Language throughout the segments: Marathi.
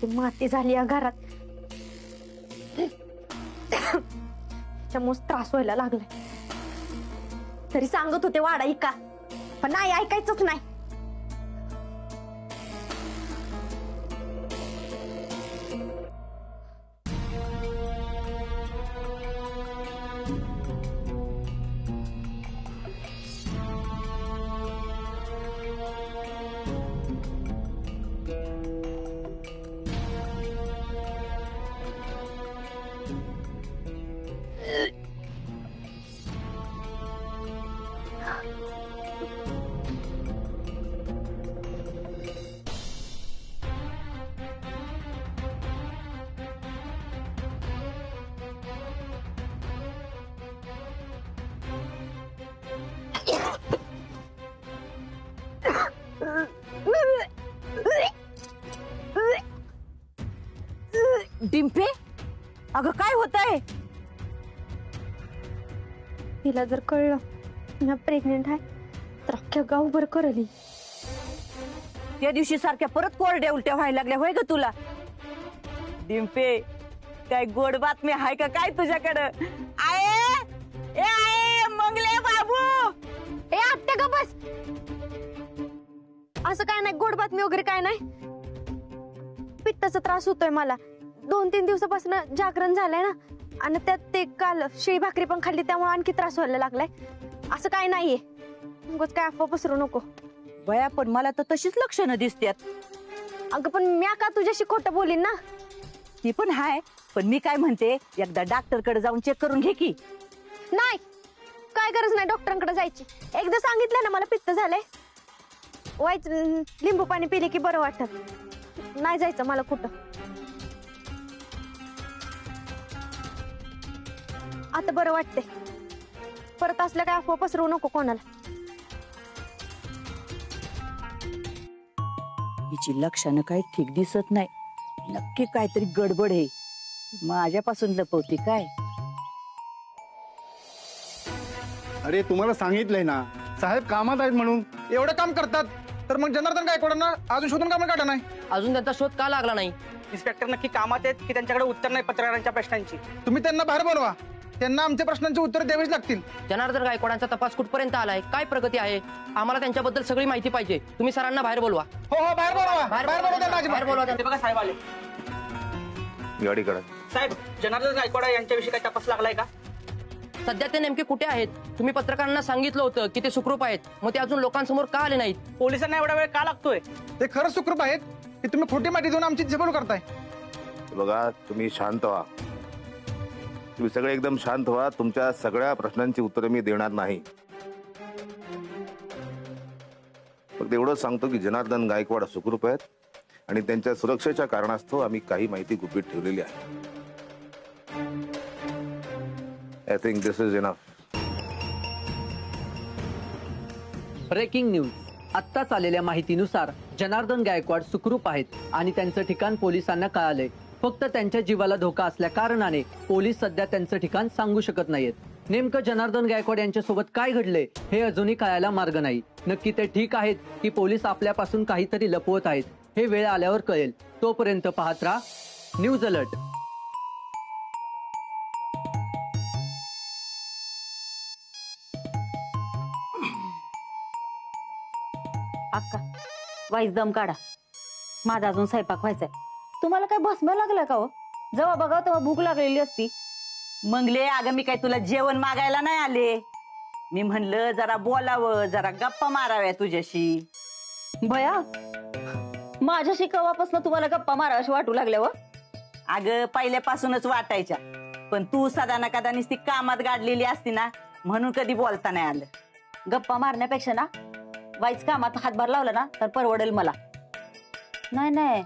नुसती माती झाली या घरात. त्यामुळे त्रास व्हायला लागलाय. तरी सांगत होते वाडा इका, पण नाही, ऐकायचंच नाही. डिंपे, अगं काय होतंय? तिला जर कळलं मी प्रेग्नेंट आहे तर अख्ख्या गावभर करली. त्या दिवशी सारख्या परत कोरड्या उलट्या व्हायला लागल्या होय ग तुला? डिंपे, काय गोड बातमी आहे का काय तुझ्याकडं? आये मंगले बाबू, ए आत्या ग बस. असं काय नाही, गोड बातमी वगैरे काय नाही. पित्ताचा त्रास होतोय मला. 2-3 दिवसापासून जागरण झालंय ना, आणि त्यात ते काल शिळी भाकरी पण खाल्ली, त्यामुळे आणखी त्रास व्हायला लागलाय. असं काय नाहीये, उगाच काय अफवा पसरू नको. बया, पण मला तर तशीच लक्षणं दिसतात. अगं पण मी का तुझ्याशी खोटं बोलीन ना? ती पण हाय, पण मी काय म्हणते, एकदा डॉक्टरकडे जाऊन चेक करून घे की. नाही, काय गरज नाही डॉक्टरांकडे जायची. एकदा सांगितलं ना मला पित्त झालंय, वाईच लिंबू पाणी पिले की बरं वाटत. नाही जायचं मला कुठं. आता बरं वाटते. परत असल्या काय अफवा पसरवू नको कोणाला. हिची लक्षणं काही ठीक दिसत नाही. नक्की काहीतरी गडबड आहे. माझ्यापासून लपवती काय? अरे तुम्हाला सांगितलंय ना, साहेब कामात आहेत म्हणून. एवढं काम करतात तर मग जनार्दन गायकवाडांना अजून शोधून कामं काढा नाही. अजून त्यांचा शोध का लागला नाही? इन्स्पेक्टर नक्की कामात आहेत की त्यांच्याकडे उत्तर नाही पत्रकारांच्या प्रश्नांची? तुम्ही त्यांना बाहेर बोलवा, त्यांना आमच्या प्रश्नांची उत्तर द्यावीच लागतील. जनार्दन गायकवाडांचा तपास कुठपर्यंत आलाय, काय प्रगती आहे, आम्हाला त्यांच्याबद्दल सगळी माहिती पाहिजे. तुम्ही सरांना बाहेर बोलवा. हो हो, बाहेर बोलवा, बाहेर बोलवा त्यांना बाहेर अजिबात. बोलवा. ते बघा साहेब आले. गाडी करा. साहेब, जनार्दन गायकवाड यांच्याविषयी काय तपास लागलाय का? सध्या ते नेमके कुठे आहेत? तुम्ही पत्रकारांना सांगितलं होतं की ते सुखरूप आहेत, मग ते अजून लोकांसमोर का आले नाहीत? पोलिसांना एवढा वेळ का लागतोय? ते खरंच सुखरूप आहेत की तुम्ही खोटी माहिती देऊन आमची झेपण करताय? बघा, तुम्ही शांत व्हा. तुम्ही सगळे एकदम शांत व्हा. तुमच्या सगळ्या प्रश्नांची उत्तरं मी देणार नाही. फक्त एवढंच सांगतो की जनार्दन गायकवाड सुखरूप आहेत आणि त्यांच्या सुरक्षेच्या कारणास्तव आम्ही काही माहिती गुपित ठेवलेली आहे. I think this is enough. Breaking news. आत्ताच आलेल्या माहितीनुसार जनार्दन गायकवाड सुखरूप आहेत आणि त्यांचं ठिकाण पोलिसांना कळालंय. फक्त त्यांच्या जीवाला धोका असल्या कारणाने पोलीस सध्या त्यांचं ठिकाण सांगू शकत नाहीत. नेमकं जनार्दन गायकवाड यांच्यासोबत काय घडलंय हे अजूनही कळायला मार्ग नाही. नक्की ते ठीक आहेत की पोलीस आपल्यापासून काहीतरी लपवत आहेत हे वेळ आल्यावर कळेल. तोपर्यंत पाहत राहा न्यूज अलर्ट. अक्का, वाईस दम काढा. माझा अजून स्वयंपाक व्हायचाय. तुम्हाला काय भस्म लागलं का हो? जेव्हा बघा तेव्हा भूक लागलेली असती. मंगले, अगं मी काय तुला जेवण मागायला नाही आले. मी म्हणलं जरा बोलावं, जरा गप्पा माराव्या तुझ्याशी. भया, माझ्याशी कवापासून तुम्हाला गप्पा माराव्याशी वाटू लागल्या व? अगं पहिल्यापासूनच वाटायच्या, पण तू सदा ना कदा नुसती कामात गाडलेली असती ना, म्हणून कधी बोलता नाही आलं. गप्पा मारण्यापेक्षा ना वाईच कामात हातभार लावला ना तर परवडेल मला. नाही नाही,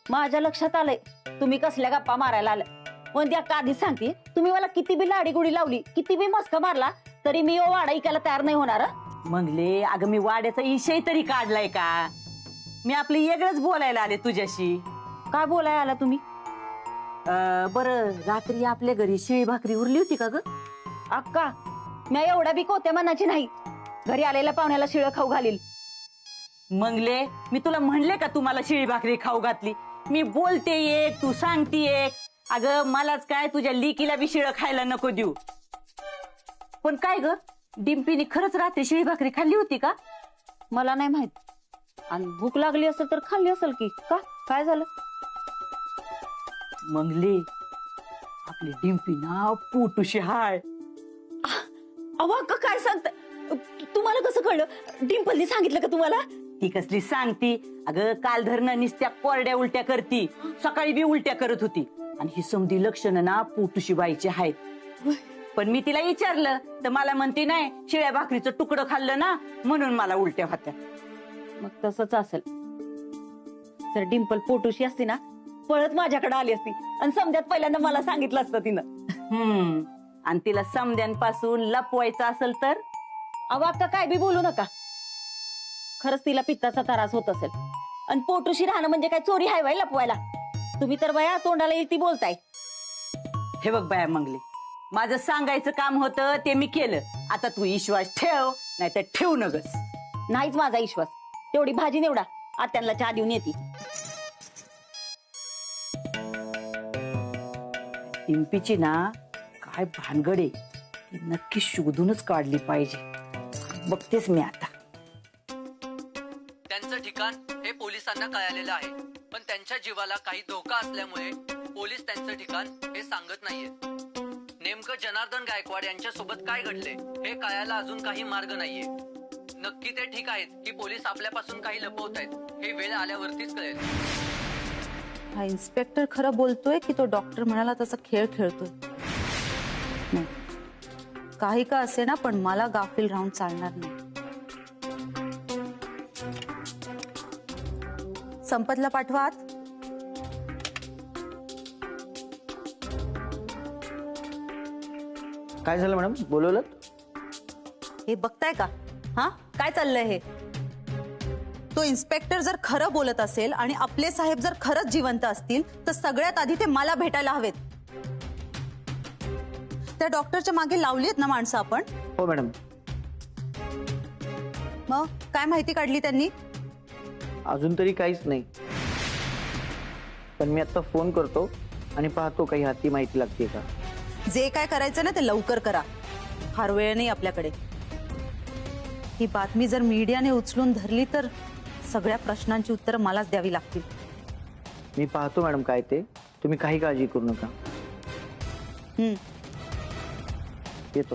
माझ्या लक्षात आलंय तुम्ही कसल्या गप्पा मारायला आल्या. पण त्या आधीच सांगते, तुम्ही मला किती बी लाडीगुडी लावली, किती बी मस्का मारला, तरी मी वाडा ऐकायला तयार नाही होणार. मंगले, अगं मी वाड्याचा इशय तरी काढलाय का? मी आपली वेगळंच बोलायला आले तुझ्याशी. काय बोलायला आला तुम्ही? बरं, रात्री आपल्या घरी शिळी भाकरी उरली होती का ग? अक्का, मी एवढा बी कोत्या मनाची नाही, घरी आलेल्या पाहुण्याला शिळ खाऊ घालील. मंगले, मी तुला म्हणले का तुम्हाला शिळी भाकरी खाऊ घातली? मी बोलते एक तू सांगते एक. अगं मलाच काय तुझ्या लिकीला बी शिळं खायला नको देऊ. पण काय ग डिंपीने खरंच रात्री शिळी भाकरी खाल्ली होती का? मला नाही माहित. आणि भूक लागली असेल तर खाल्ली असेल की का? काय झालं? मंगली आपली डिंपी ना पोटूशी हाय. अवा का काय सांगता? तुम्हाला कसं कळलं? डिंपलनी सांगितलं का तुम्हाला? ती कसली सांगती? अगं काल धरणं निसत्या कोरड्या उलट्या करती, सकाळी बी उलट्या करत होती. आणि ही समधी लक्षणं ना पोटूशी बाईची आहेत. पण मी तिला विचारलं तर मला म्हणती नाही शिळ्या भाकरीचं तुकडं खाल्लं ना म्हणून मला उलट्या होत्या. मग तसंच असेल. जर डिंपल पोटूशी असती ना पळत माझ्याकडे आली असती आणि समद्यात पहिल्यांदा मला सांगितलं असतं तिनं. आणि तिला समद्यांपासून लपवायचं असेल तर अवाक्का काय बी बोलू नका. खरंच तिला पित्ताचा त्रास होत असेल आणि पोटूशी राहणं म्हणजे काय चोरी हाय व्हाय लपवायला? तुम्ही तर बाया तोंडाला येईल ती बोलताय. हे बघ बाया मंगली, माझं सांगायचं काम होतं ते मी केलं. आता तू विश्वास ठेव नाही तर ठेवू नगस. नाहीच माझा विश्वास. तेवढी भाजी निवडा आत्यांना चहा देऊन येते. डिंपीची ना काय भानगड आहे ती नक्की शोधूनच काढली पाहिजे. बघतेच मी आता. त्यांचं ठिकाण हे पोलिसांना कळालेलं आहे, पण त्यांच्या जीवाला काही धोका असल्यामुळे पोलीस त्यांचं ठिकाण हे सांगत नाहीये. नेमकं जनार्दन गायकवाड यांच्या सोबत काय घडले हे कळायला अजून काही मार्ग नाहीये. नक्की ते ठीक आहेत की पोलीस आपल्यापासून काही लपवत आहेत हे वेळ आल्यावरतीच कळेल. हा इन्स्पेक्टर खरं बोलतोय की तो डॉक्टर म्हणाला तसा खेळ खेळतोय? नाही, काही का असे ना पण मला गाफील राहून चालणार नाही. संपतला पाठवा आत. काय झालं मॅडम, बोलवलं? हे बघताय का? हा काय चाललंय हे? तो इन्स्पेक्टर जर खरं बोलत असेल आणि आपले साहेब जर खरंच जिवंत असतील तर सगळ्यात आधी ते मला भेटायला हवेत. त्या डॉक्टरच्या मागे लावलीत ना माणसं आपण? हो मॅडम. मग काय माहिती काढली त्यांनी? अजून तरी काहीच नाही, पण मी आता फोन करतो आणि पाहतो काही हाती माहिती लागते का. जे काय करायचं ना ते लवकर करा. फार वेळ नाही आपल्याकडे. ही बातमी जर मीडियाने उचलून धरली तर सगळ्या प्रश्नांची उत्तरं मलाच द्यावी लागतील. मी पाहतो मॅडम काय ते, तुम्ही काही काळजी करू नका. येतो.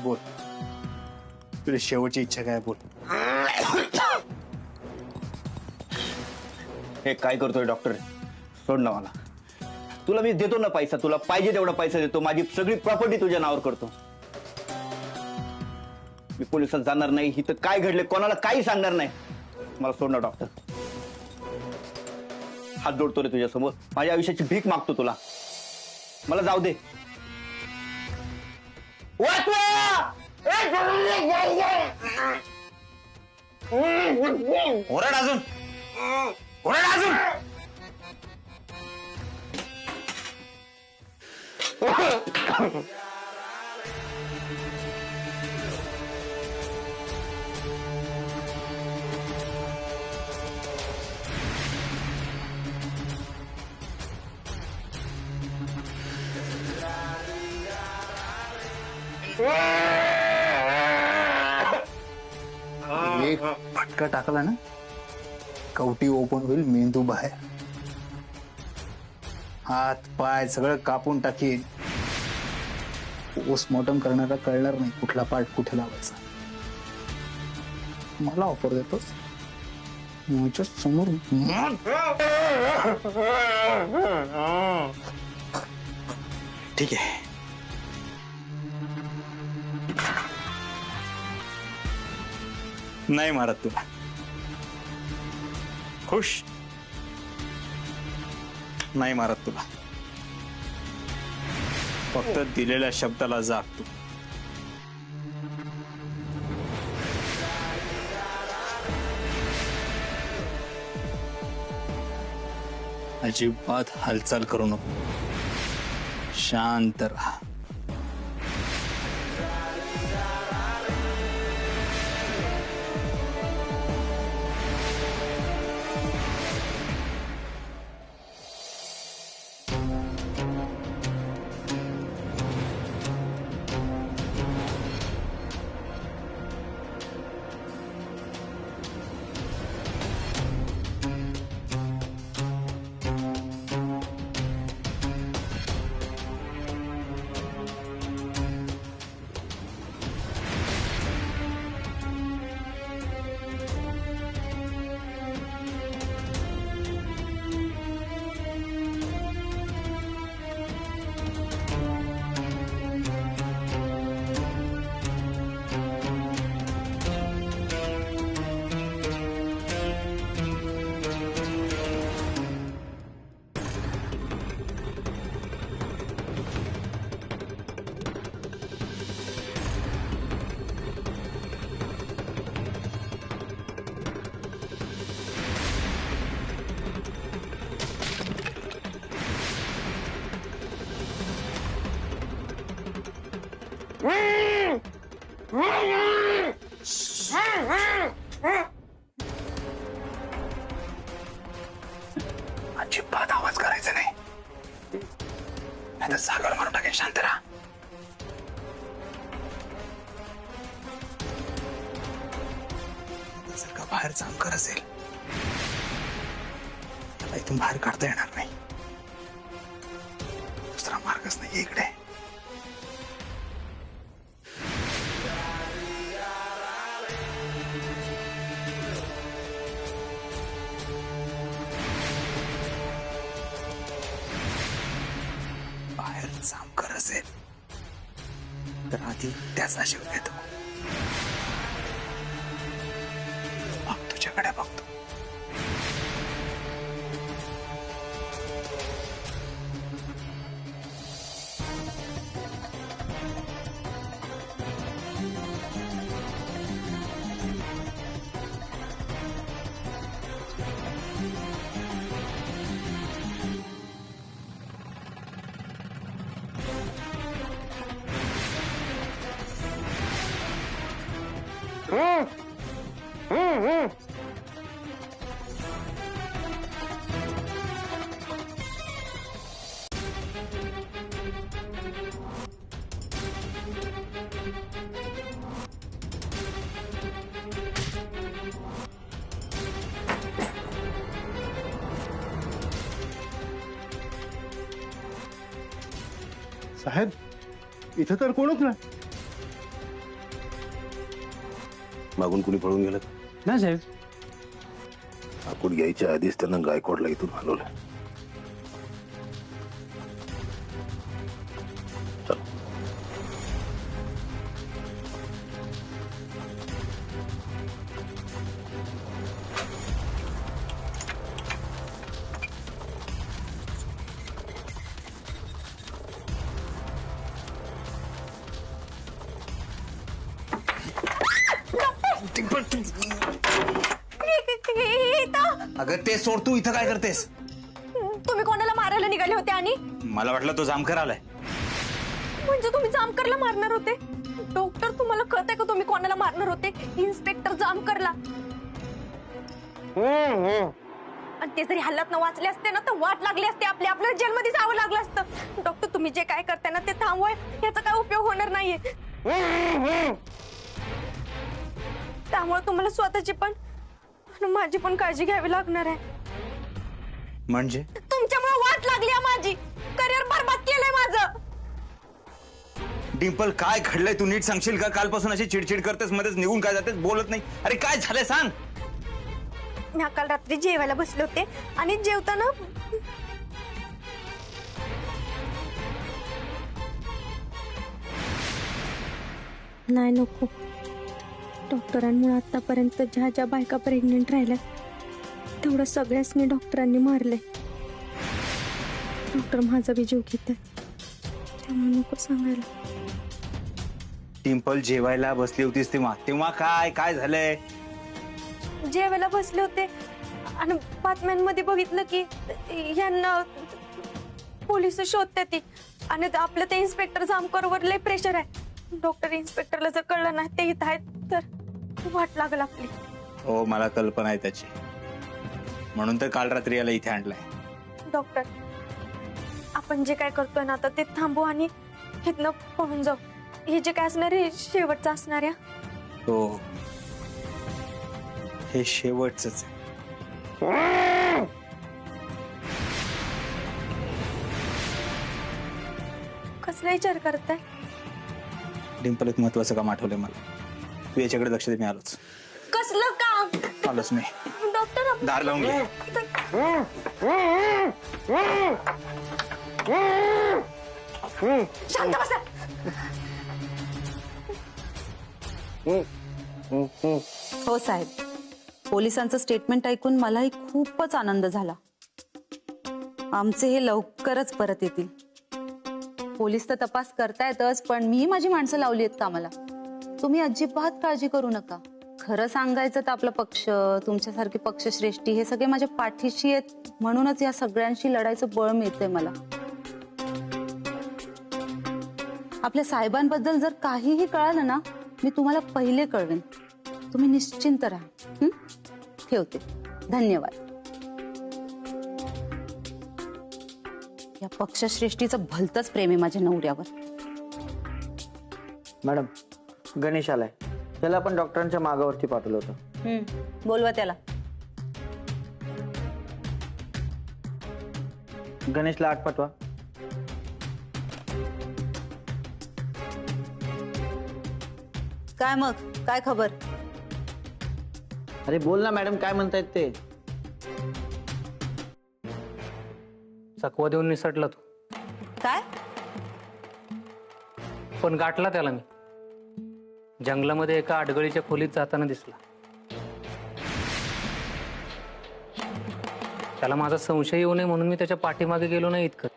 बोल, तुझी शेवटची इच्छा काय? बोल. हे काय करतोय डॉक्टर? सोड ना मला. तुला मी देतो ना पैसा, तुला पाहिजे तेवढा पैसा देतो. माझी सगळी प्रॉपर्टी तुझ्या नावावर करतो. मी पोलिसात जाणार नाही. इथं काय घडले कोणाला काही सांगणार नाही. मला सोड ना डॉक्टर. हात जोडतो रे तुझ्या समोर. माझ्या आयुष्याची भीक मागतो तुला. मला जाऊ दे. ओरड अजून, ओरड अजून. एक फटका टाकला ना, कवटी ओपन होईल, मेंदू बाहेर. हात पाय सगळं कापून टाकीन. पोस्टमॉर्टम करणारा कळणार नाही कुठला पार्ट कुठे लावायचा. मला ऑफर देतोस माझ्या समोर? ठीक आहे. नाही मारत तुला. खुश? नाही मारत तुला. फक्त दिलेल्या शब्दाला जाग तू. अजिबात हालचाल करू नको. शांत राहा. अजिबात आवाज करायचा नाही, नाहीतर जागेवर मारून टाकेन. शांत राहा. जर का बाहेर जामकर असेल त्याला इथून बाहेर काढता येणार नाही. दुसरा मार्गच नाही इकडे. बाहेर जामकर असेल तर आधी त्याचा जीव घेतो. मग तुझ्याकडे बघतो. साहेब, इथं तर कोणच नाही. मागून कुणी पळून गेलं? नाही साहेब. आकूड यायच्या आधीच त्यांना गायकवाडला इथून हलवलं. चल. अगं ते सोड, तू इथं काय करतेस? तुम्ही कोणाला मारायला निघाले होते? आणि मला वाटलं तो जामकर आलाय. म्हणजे तुम्ही जामकरला मारणार होते? डॉक्टर, तुम्हाला कळतंय का तुम्ही कोणाला मारणार होते? इन्स्पेक्टर जामकरला. आणि ते जरी हल्ल्यात न वाचले असते ना तर वाट लागली असते. आपल्याला जेलमध्ये जावं लागलं असतं. डॉक्टर, तुम्ही जे काय करताय ना ते थांबवाय, याचा काय उपयोग होणार नाहीये. त्यामुळे तुम्हाला स्वतःची पण माझी पण काळजी घ्यावी लागणार आहे. म्हणजे तुमच्यामुळे वाट लागली आहे माझी. करिअर बरबाद केलंय माझं. डिंपल काय घडलंय तू नीट सांगशील का? कालपासून अशी चिडचिड करतेस, मध्येच निघून काय जातेस, बोलत नाही. अरे काय झालंय सांग. मी काल रात्री जेवायला बसले होते आणि जेवताना नाही नको. डॉक्टरांमुळे आतापर्यंत ज्या ज्या बायका प्रेग्नेंट राहिल्या तेवढं सगळ्यासनी डॉक्टरांनी मारले. डॉक्टर माझा बी जीव घेते त्यामुळे नको सांगायला. डिंपल जेवायला बसली होतीस तेव्हा काय काय झालंय? जेवायला बसले होते आणि बातम्यांमध्ये बघितलं की यांना पोलिस शोधतात ती आणि आपलं ते इन्स्पेक्टर जामकरवर लय प्रेशर आहे. डॉक्टर इन्स्पेक्टरला जर कळलं नाही ते इथं आहेत तर खूप वाट लागल आपली. हो मला कल्पना आहे त्याची, म्हणून तर काल रात्री याला इथे आणलाय. डॉक्टर आपण जे काय करतोय ना आता ते थांबू आणि इथनं पळून जाऊ. हे जे काय असणार आहे शेवटचं असणार आहे. हो हे शेवटच आहे. कसला विचार करताय? डिंपल एक महत्वाचं काम आठवलंय मला. तू याच्याकडे लक्ष दे. मी आलोच. कसलं काम? आलोच मी. डॉक्टर दार लावून घे. शांत बसा. हो साहेब, पोलिसांचं स्टेटमेंट ऐकून मलाही खूपच आनंद झाला. आमचे हे लवकरच परत येतील. पोलीस तर तपास करतायतच, पण मी माझी माणसं लावली आहेत कामाला. तुम्ही अजिबात काळजी करू नका. खरं सांगायचं तर आपला पक्ष, तुमच्यासारखी पक्षश्रेष्ठी हे सगळे माझ्या पाठीशी आहेत, म्हणूनच या सगळ्यांशी लढायचं बळ मिळतंय मला. आपल्या साहेबांबद्दल जर काहीही कळालं ना, मी तुम्हाला पहिले कळवेन. तुम्ही निश्चिंत राहा. ठेवते. धन्यवाद. या पक्षश्रेष्ठीचं भलतंच प्रेम आहे माझ्या नवऱ्यावर. मॅडम गणेश आलाय. त्याला आपण डॉक्टरांच्या मागावरती पाठवलं होतं. बोलवा त्याला. गणेशला आत पाठवा. काय मग, काय खबर? अरे बोल ना मॅडम, काय म्हणतायत ते? चकवा देऊन निसटला तो, काय? पण गाठला त्याला मी. जंगलामध्ये एका अडगळीच्या खोलीत जाताना दिसला. त्याला माझा संशय येऊ नये म्हणून मी त्याच्या पाठीमागे गेलो नाही इतकं.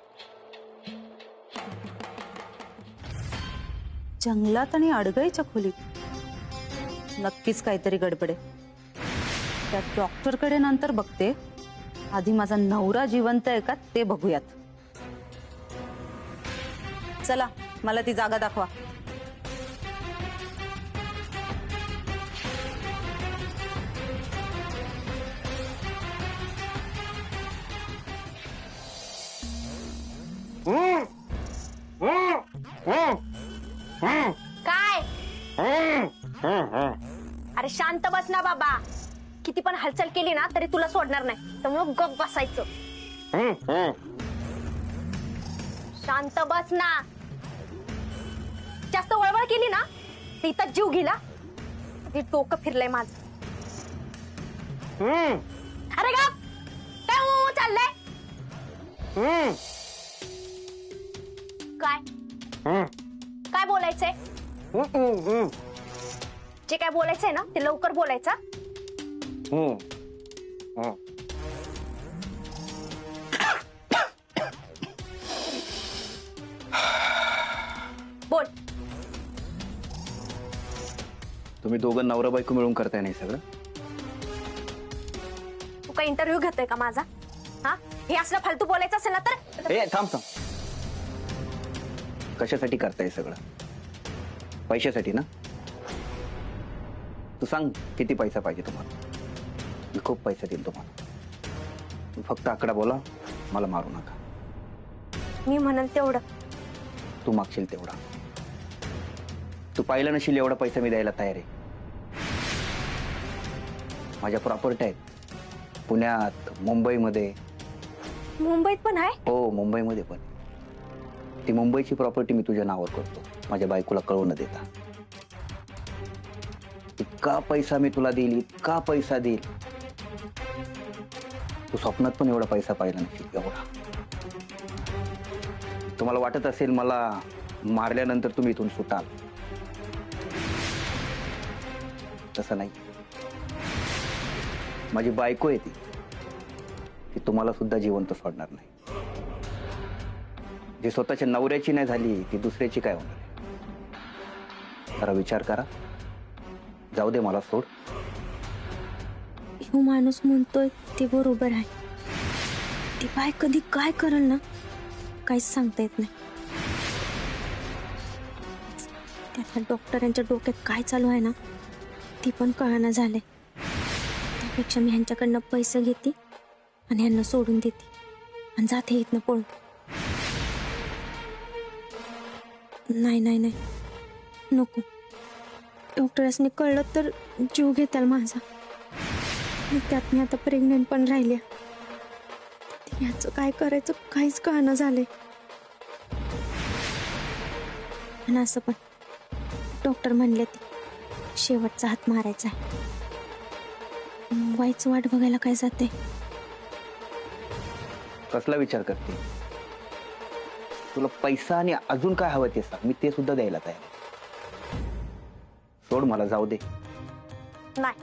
जंगलात आणि अडगळीच्या खोलीत नक्कीच काहीतरी गडबड आहे. त्या डॉक्टरकडे नंतर बघते. आधी माझा नवरा जिवंत आहे का ते बघूयात. चला, मला ती जागा दाखवा. काय? अरे शांत बस ना बाबा. किती पण हालचाल केली ना तरी तुला सोडणार नाही, त्यामुळे गप बसायचं. शांत बस ना. जास्त वळवळ केली ना तर इथं जीव गेला. ते डोकं फिरलंय माझं. अरे गप. काय चाललंय? काय काय बोलायचंय? जे काय बोलायचंय ना ते लवकर बोलायचं. बोल. तुम्ही दोघं नवरा बायको मिळून करताय नाही सगळं? तू काय इंटरव्ह्यू घेतोय का माझा? हा, हे असलं फालतू बोलायचं असेल ना तर. ए थांब थांब. कशासाठी करताय सगळं? पैशासाठी ना? तू सांग किती पैसा पाहिजे तुम्हाला? मी खूप पैसा देईल तुम्हाला. फक्त आकडा बोला, मला मारू नका. मी म्हणन तेवढं. तू मागशील तेवढा. तू पाहिलं नशील एवढा पैसा मी द्यायला तयार आहे. माझ्या प्रॉपर्टी आहेत पुण्यात, मुंबईमध्ये. मुंबईत पण आहे? हो मुंबईमध्ये पण. ती मुंबईची प्रॉपर्टी मी तुझ्या नावावर करतो. माझ्या बायकोला कळू न देता. इतका पैसा मी तुला देईल, इतका पैसा देईल, तू स्वप्नात पण एवढा पैसा पाहिला नाही. एवढा. तुम्हाला वाटत असेल मला मारल्यानंतर तुम्ही इथून सुटाल, तसं नाही. माझी बायको आहे ती तुम्हाला सुद्धा जिवंत सोडणार नाही. जी स्वतःच्या नवऱ्याची नाही झाली ती दुसऱ्याची काय होणार आहे? जरा विचार करा. जाऊ दे, मला सोड. ह्यो माणूस म्हणतोय ते बरोबर आहे. ती बाय कधी काय करल ना, काहीच सांगता येत नाही. त्यातल्या डॉक्टरांच्या डोक्यात काय चालू आहे ना, ती पण कळना झाले. त्यापेक्षा मी ह्यांच्याकडनं पैसे घेते आणि ह्यांना सोडून देते आणि जाते इथनं पळून. नाही नाही नाही, नको. डॉक्टरांनी कळलं तर जीव घेताल माझा. त्यात मी आता प्रेग्नेंट पण राहिल्या. ह्याचं काय करायचं काहीच कळना झालंय. आणि असं पण डॉक्टर म्हणले ते शेवटचा हात मारायचा आहे. वाईच वाट बघायला काय जाते. कसला विचार करते? तुला पैसा आणि अजून काय हवं ते सांग, मी ते सुद्धा द्यायला तयार आहे. सोड मला, जाऊ दे. नाही,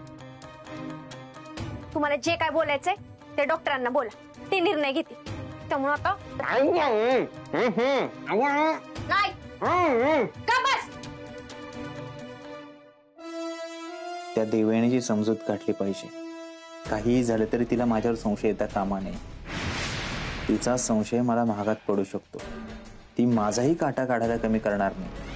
तुम्हाला जे काय बोलायचंय ते डॉक्टरांना बोला, ते निर्णय घेते. त्यामुळे आता नाही का बस. त्या देवयानीची समजूत काढली पाहिजे. काहीही झालं तरी तिला माझ्यावर संशय येता कामा नये. तिचा संशय मला महागात पडू शकतो. ती माझाही काटा काढायला कमी करणार नाही.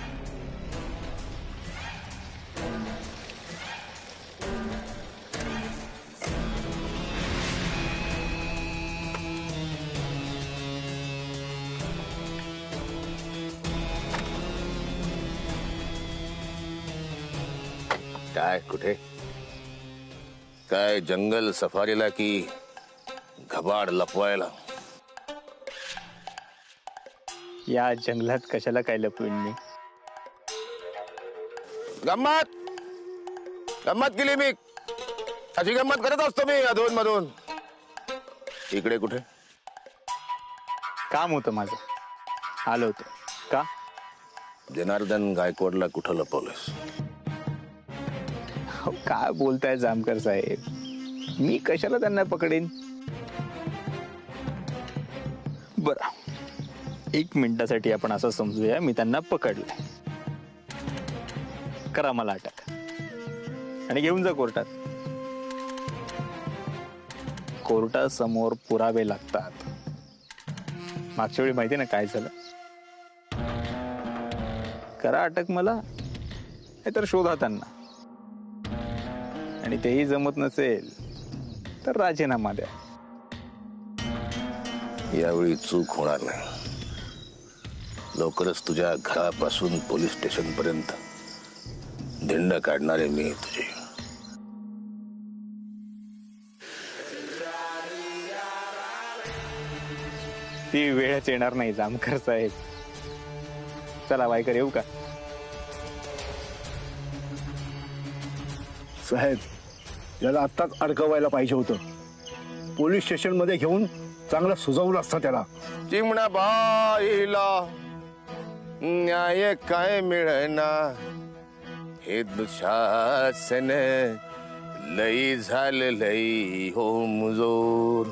काय कुठे काय जंगल सफारीला की घबाड लपवायला? या जंगलात कशाला काय लपवीन मी? गंमत गंमत केली मी. अशी गंमत करत असतो मी अधून मधून. इकडे कुठे? काम होतं माझं, आलो होतो. का? जनार्दन गायकवाडला कुठं लपवलंस? काय बोलताय जामकर साहेब? मी कशाला त्यांना पकडेन? बरं, 1 मिनिटासाठी आपण असं समजूया, मी त्यांना पकडलंय. करा मला अटक आणि घेऊन जा कोर्टात. कोर्टासमोर पुरावे लागतात. मागच्या वेळी माहिती ना काय झालं. करा अटक मला, नाहीतर शोधा त्यांना. आणि तेही जमत नसेल तर राजीनामा द्या. यावेळी चूक होणार नाही. लवकरच तुझ्या घरापासून पोलीस स्टेशन पर्यंत धिंड काढणारे मी तुझे. ती वेळच येणार नाही जामकर साहेब. चला वायकर, येऊ का? साहेब, याला आत्ताच अडकवायला पाहिजे होतं. पोलीस स्टेशन मध्ये घेऊन चांगला सुजावलं असतं त्याला. चिमणा बाईला न्याय काय मिळना, हे दुशासन लई झालं लई हो मुजोर.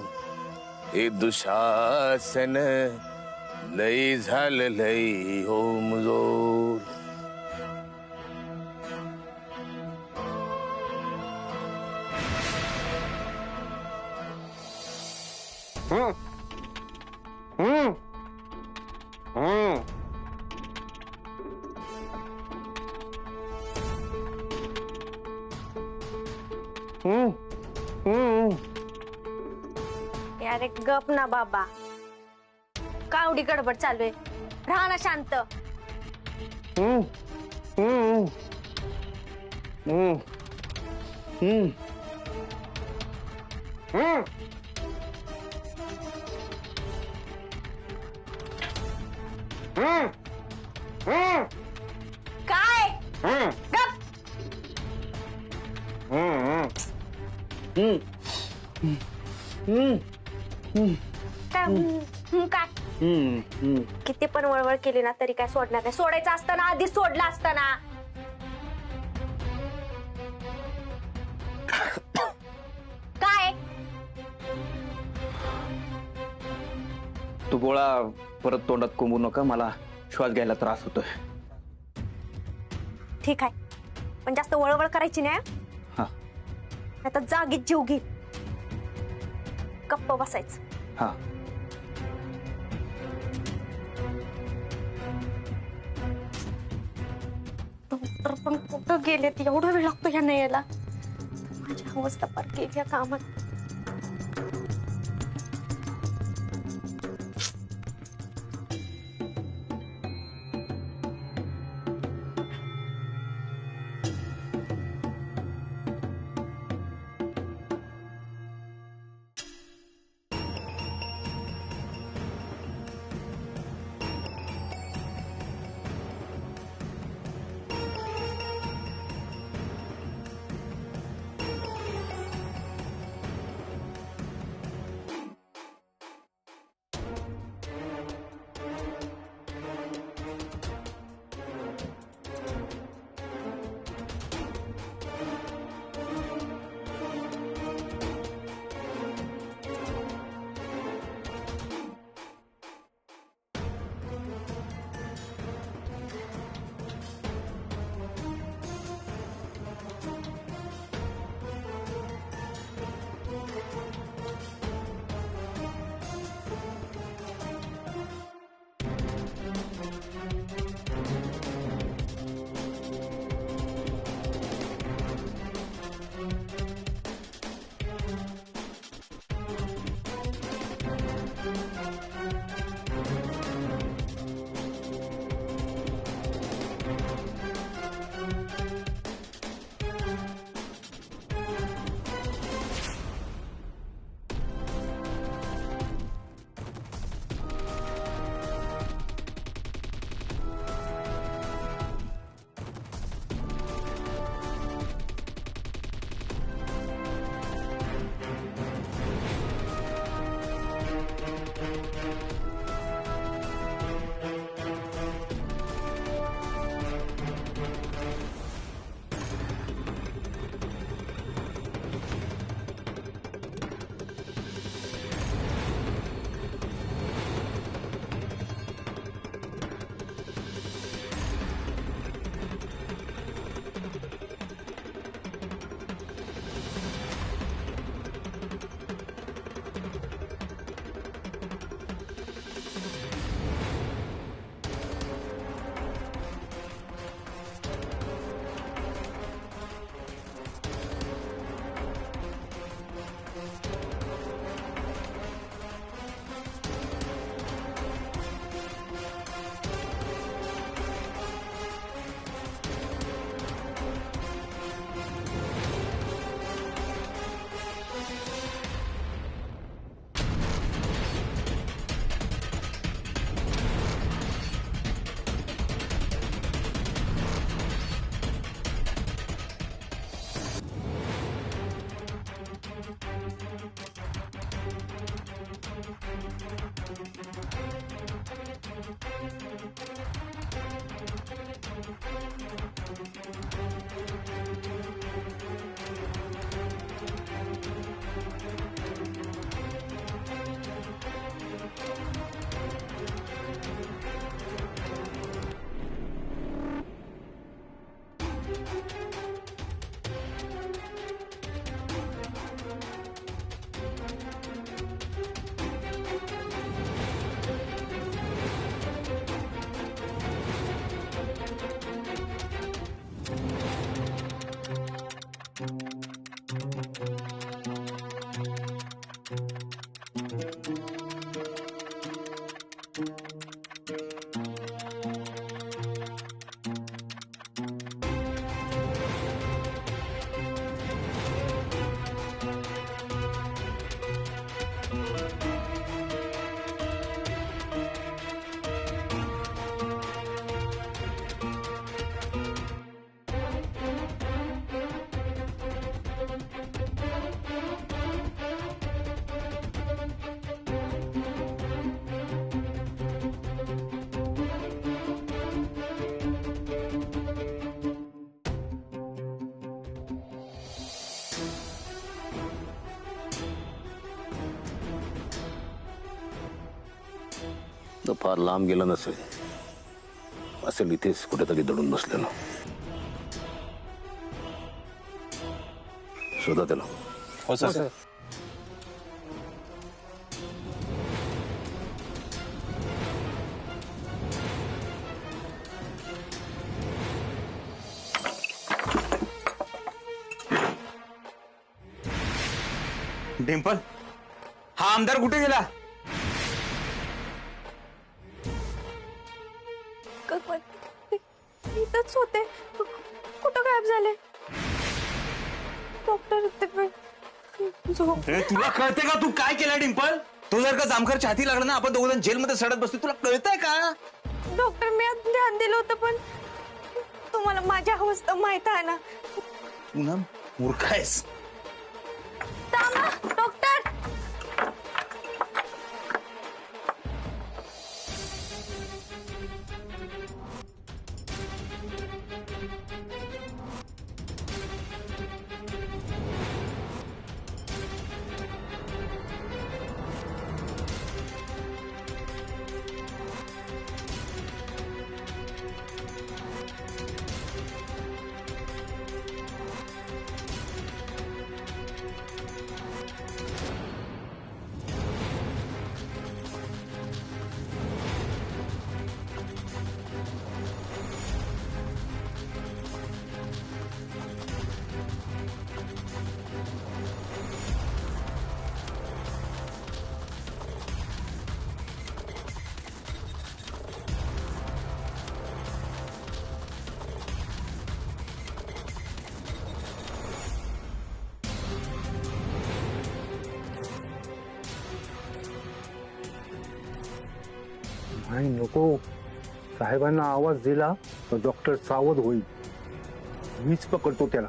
हे दुशासन लई झालं लई हो मुजोर. अरे गप ना बाबा, कावडी गडबड चालू आहे. राहा ना शांत. काय किती पण वळवळ केली ना तरी काय सोडणार नाही. सोडायचं असताना आधीच सोडलं असताना. काय तू गोळा परत तोंडात कोंबू नका, मला श्वास घ्यायला त्रास होतोय. ठीक आहे, पण जास्त वळवळ करायची नाही. हा. आता जागीत जीव घे, गप्प बसायचं. हा. डॉक्टर पण कुठं गेलेत, एवढा वेळ लागतो ह्यांना यायला. माझी अवस्था पार केली या कामात. तर फार लांब गेला नसेल, असेल इथेच कुठेतरी दडून बसलेलं. शोधा त्याला. हो सर. डिंपल, हा आमदार कुठे गेला? इथंच होते. कुठं गायब झाले? डॉक्टर तुला कळते का तू काय केलं डिंपल? तू जर का जामखरच्या हाती लागला ना, आपण दोघं जेलमध्ये सडत बसतो. तुला कळतंय का? डॉक्टर, मी आज ध्यान दिलं होतं, पण तुम्हाला माझ्या अवस्था माहित आहे ना. तू ना मूर्ख आहेस. डॉक्टर, नाही नको. साहेबांना आवाज दिला तर डॉक्टर सावध होईल. मीच पकडतो त्याला.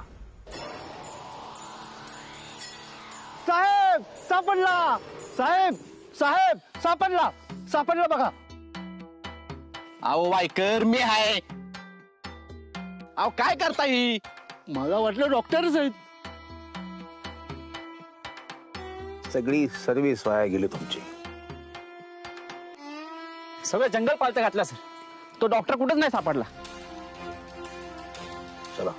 साहेब सापडला. साहेब साहेब सापडला. सापडला बघा. अहो वायकर, मी आहे. अहो काय करता ही? मला वाटलं डॉक्टरच आहेत. सगळी सर्व्हिस वाया गेली तुमची. सगळं जंगल पालतं घातलं सर. तो डॉक्टर कुठंच नाही सापडला. चला.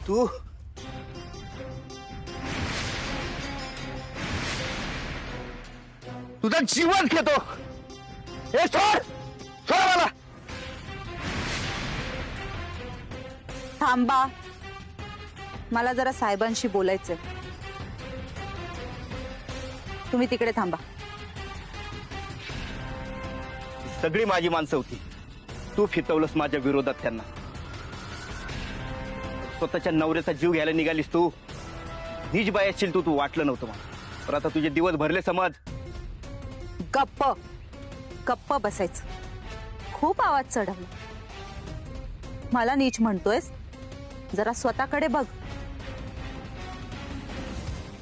तू तुझं जीवन घेतो. हे सोड. सोड मला. थांबा, मला जरा साहेबांशी बोलायचंय. तुम्ही तिकडे थांबा. सगळी माझी माणसं होती. तू फितवलंस माझ्या विरोधात त्यांना. स्वतःच्या नवऱ्याचा जीव घ्यायला निघालीस तू. नीच बाई असशील तू वाटलं नव्हतं मला. पण आता तुझे दिवस भरले समज. गप्प गप्प बसायचं. खूप आवाज चढवला. मला नीच म्हणतोयस? जरा स्वतःकडे बघ.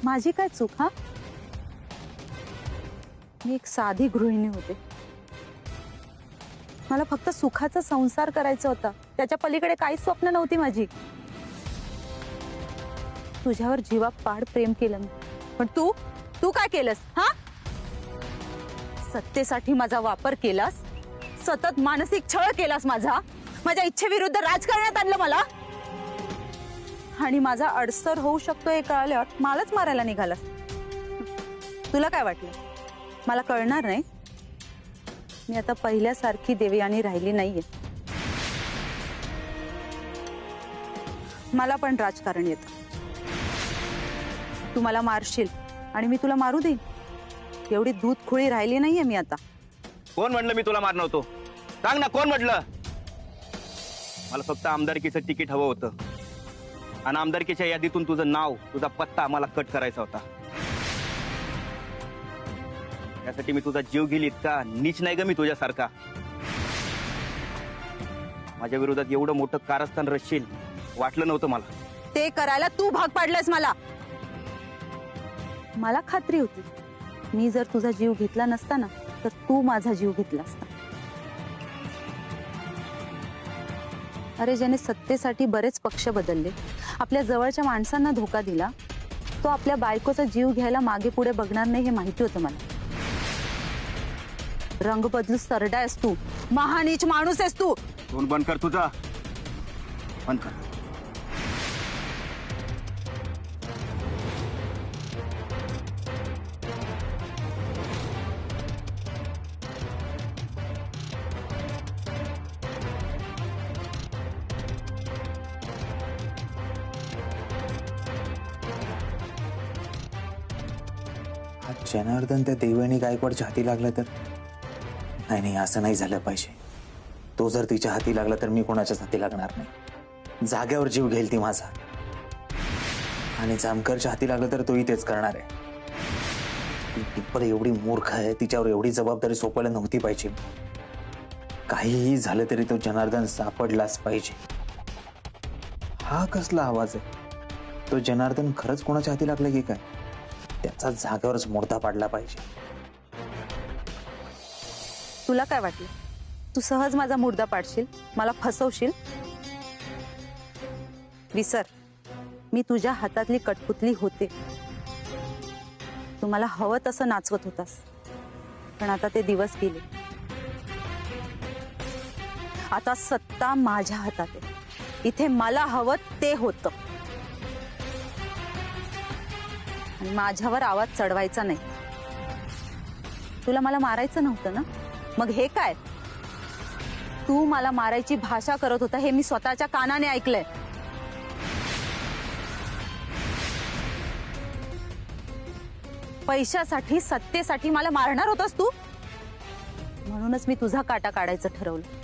माझी काय चूक? हा, मी एक साधी गृहिणी होते. मला फक्त सुखाचा संसार करायचा होता. त्याच्या पलीकडे काहीच स्वप्न नव्हती माझी. तुझ्यावर जीवापाड प्रेम केलं मी. पण तू काय केलंस? हा, सत्तेसाठी माझा वापर केलास. सतत मानसिक छळ केलास माझा. माझ्या इच्छेविरुद्ध राजकारणात आणलं मला. आणि माझा अडसर होऊ शकतो हे कळल्यावर मलाच मारायला निघालास. तुला काय वाटलं मला कळणार नाही? मी आता पहिल्यासारखी देवयानी राहिली नाहीये. मला पण राजकारण येतं. तू मला मारशील आणि मी तुला मारू देईन. एवढी दूध खुळी राहिली नाहीये मी आता. कोण म्हटलं मी तुला मारणार होतो? सांग ना, कोण म्हटलं? मला फक्त आमदारकीचं तिकीट हवं होतं आणि आमदारकीच्या यादीतून तुझं नाव, तुझा पत्ता मला कट करायचा होता. त्यासाठी मी तुझा जीव घेईल इतका नीच नाही ग मी तुझ्यासारखा. माझ्या विरोधात एवढं मोठं कारस्थान रचशील वाटलं नव्हतं मला. ते करायला तू भाग पाडलास मला. मला खात्री होती मी जर तुझा जीव घेतला नसता ना तर तू माझा जीव घेतला असता. अरे ज्याने सत्तेसाठी बरेच पक्ष बदलले, आपल्या जवळच्या माणसांना धोका दिला, तो आपल्या बायकोचा जीव घ्यायला मागे पुढे बघणार नाही हे माहिती होतं मला. रंग बदलू सरडा आहेस तू, महानीच माणूस आहेस तू. तोंड बंद कर तुझा, बंद कर. हा जनार्दन त्या देवयानी गायकवाडच्या हाती लागला तर? नाही, असं नाही झालं पाहिजे. तो जर तिच्या हाती लागला तर मी कोणाच्याच हाती लागणार नाही. जाग्यावर जीव घेईल ती माझा. आणि जामकरच्या हाती लागलं तर तोही तेच करणार आहे. ती टिप्पल एवढी मूर्ख आहे, तिच्यावर एवढी जबाबदारी सोपायला नव्हती पाहिजे. काहीही झालं तरी तो जनार्दन सापडलाच पाहिजे. हा कसला आवाज आहे? तो जनार्दन खरंच कोणाच्या हाती लागला की काय? त्याचा जागेवरच मोडता पाडला पाहिजे. तुला काय वाटलं तू सहज माझा मुर्दा पाडशील, मला फसवशील? विसर, मी तुझ्या हातातली कठपुतली होते. तू मला हवं तसं नाचवत होतास, पण आता ते दिवस गेले. आता सत्ता माझ्या हातात आहे. इथे मला हवं ते होतं आणि माझ्यावर आवाज चढवायचा नाही. तुला मला मारायचं नव्हतं ना, मग हे काय? तू मला मारायची भाषा करत होता हे मी स्वतःच्या कानाने ऐकलंय. पैशासाठी, सत्तेसाठी मला मारणार होतास तू. म्हणूनच मी तुझा काटा काढायचं ठरवलं.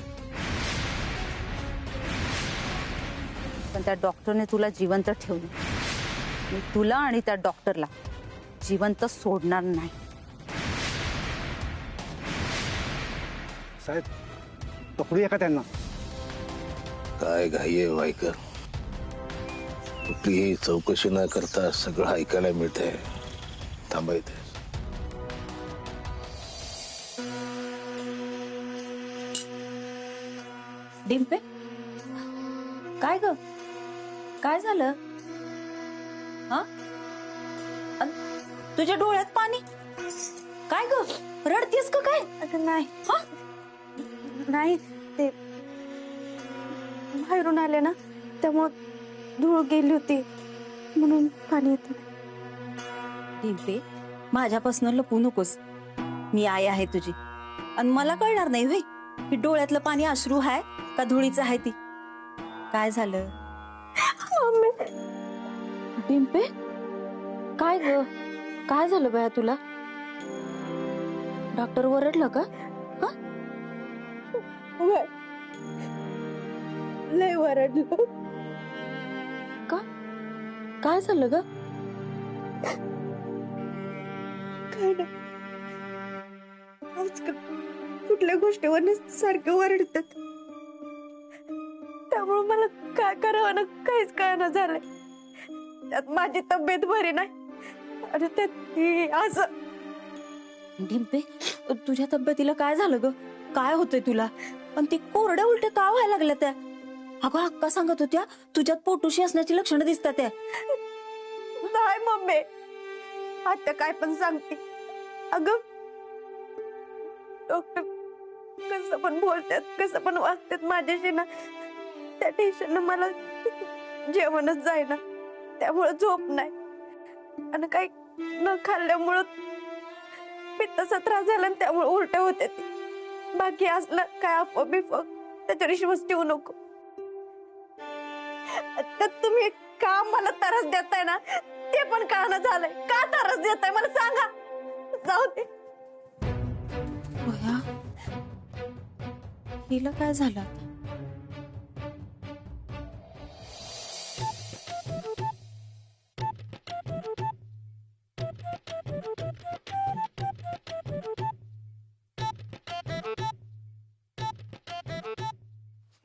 पण त्या डॉक्टरने तुला जिवंत ठेवलं. मी तुला आणि त्या डॉक्टरला जिवंत सोडणार नाही. साहेब, पकडूया का त्यांना? काय घाई आहे वायकर? कुठलीही चौकशी न करता सगळं ऐकायला मिळतंय. थांबायचं. डिंपे, काय ग? काय झालं? हा? तुझ्या डोळ्यात पाणी? काय ग, रडतीस का काय? अगं नाही. नाही, ते बाहेरून आले ना त्यामुळे धूळ गेली होती म्हणून पाणी येत. डिंपे, माझ्यापासून लपू नकोस. मी आई आहे तुझी आणि मला कळणार नाही होय की डोळ्यातलं पाणी अश्रू आहे का धुळीचं आहे ती. काय झालं? डिंपे, काय ग? काय झालं बाया तुला? डॉक्टर ओरडलं का? लय ओरडलं का? काय झालं ग? काय नाही, आजकाल कुठल्या गोष्टीवर सारखे ओरडतात त्यामुळे मला काय करावं ना काहीच कळना झालंय. त्यात माझी तब्येत बरी नाही आणि त्यात असं. डिंपे, तुझ्या तब्येतीला काय झालं ग? काय होतंय तुला? पण ती कोरड्या उलट्या का व्हायला लागल्या त्या? अगं अक्का सांगत होत्या तुझ्यात पोटोशी असण्याची लक्षणं दिसतात त्या. नाही मम्मी, आता काय पण सांगते. अगं डॉक्टर कसं पण बोलतात, कसं पण वागतात माझ्याशी ना, त्या टेन्शन मला जेवणच जाईना. त्यामुळे झोप नाही आणि काही न खाल्ल्यामुळं पित्ताचा त्रास झाला आणि त्यामुळे उलट्या होते. बाकी असलं काय अफवा बिफवा त्याच्यावर विश्वास ठेवू नको. तर तुम्ही का मला त्रास देताय ना ते पण कळणं झालंय. का त्रास देताय मला सांगा. जाऊ दे. बया, हिला काय झालं आता?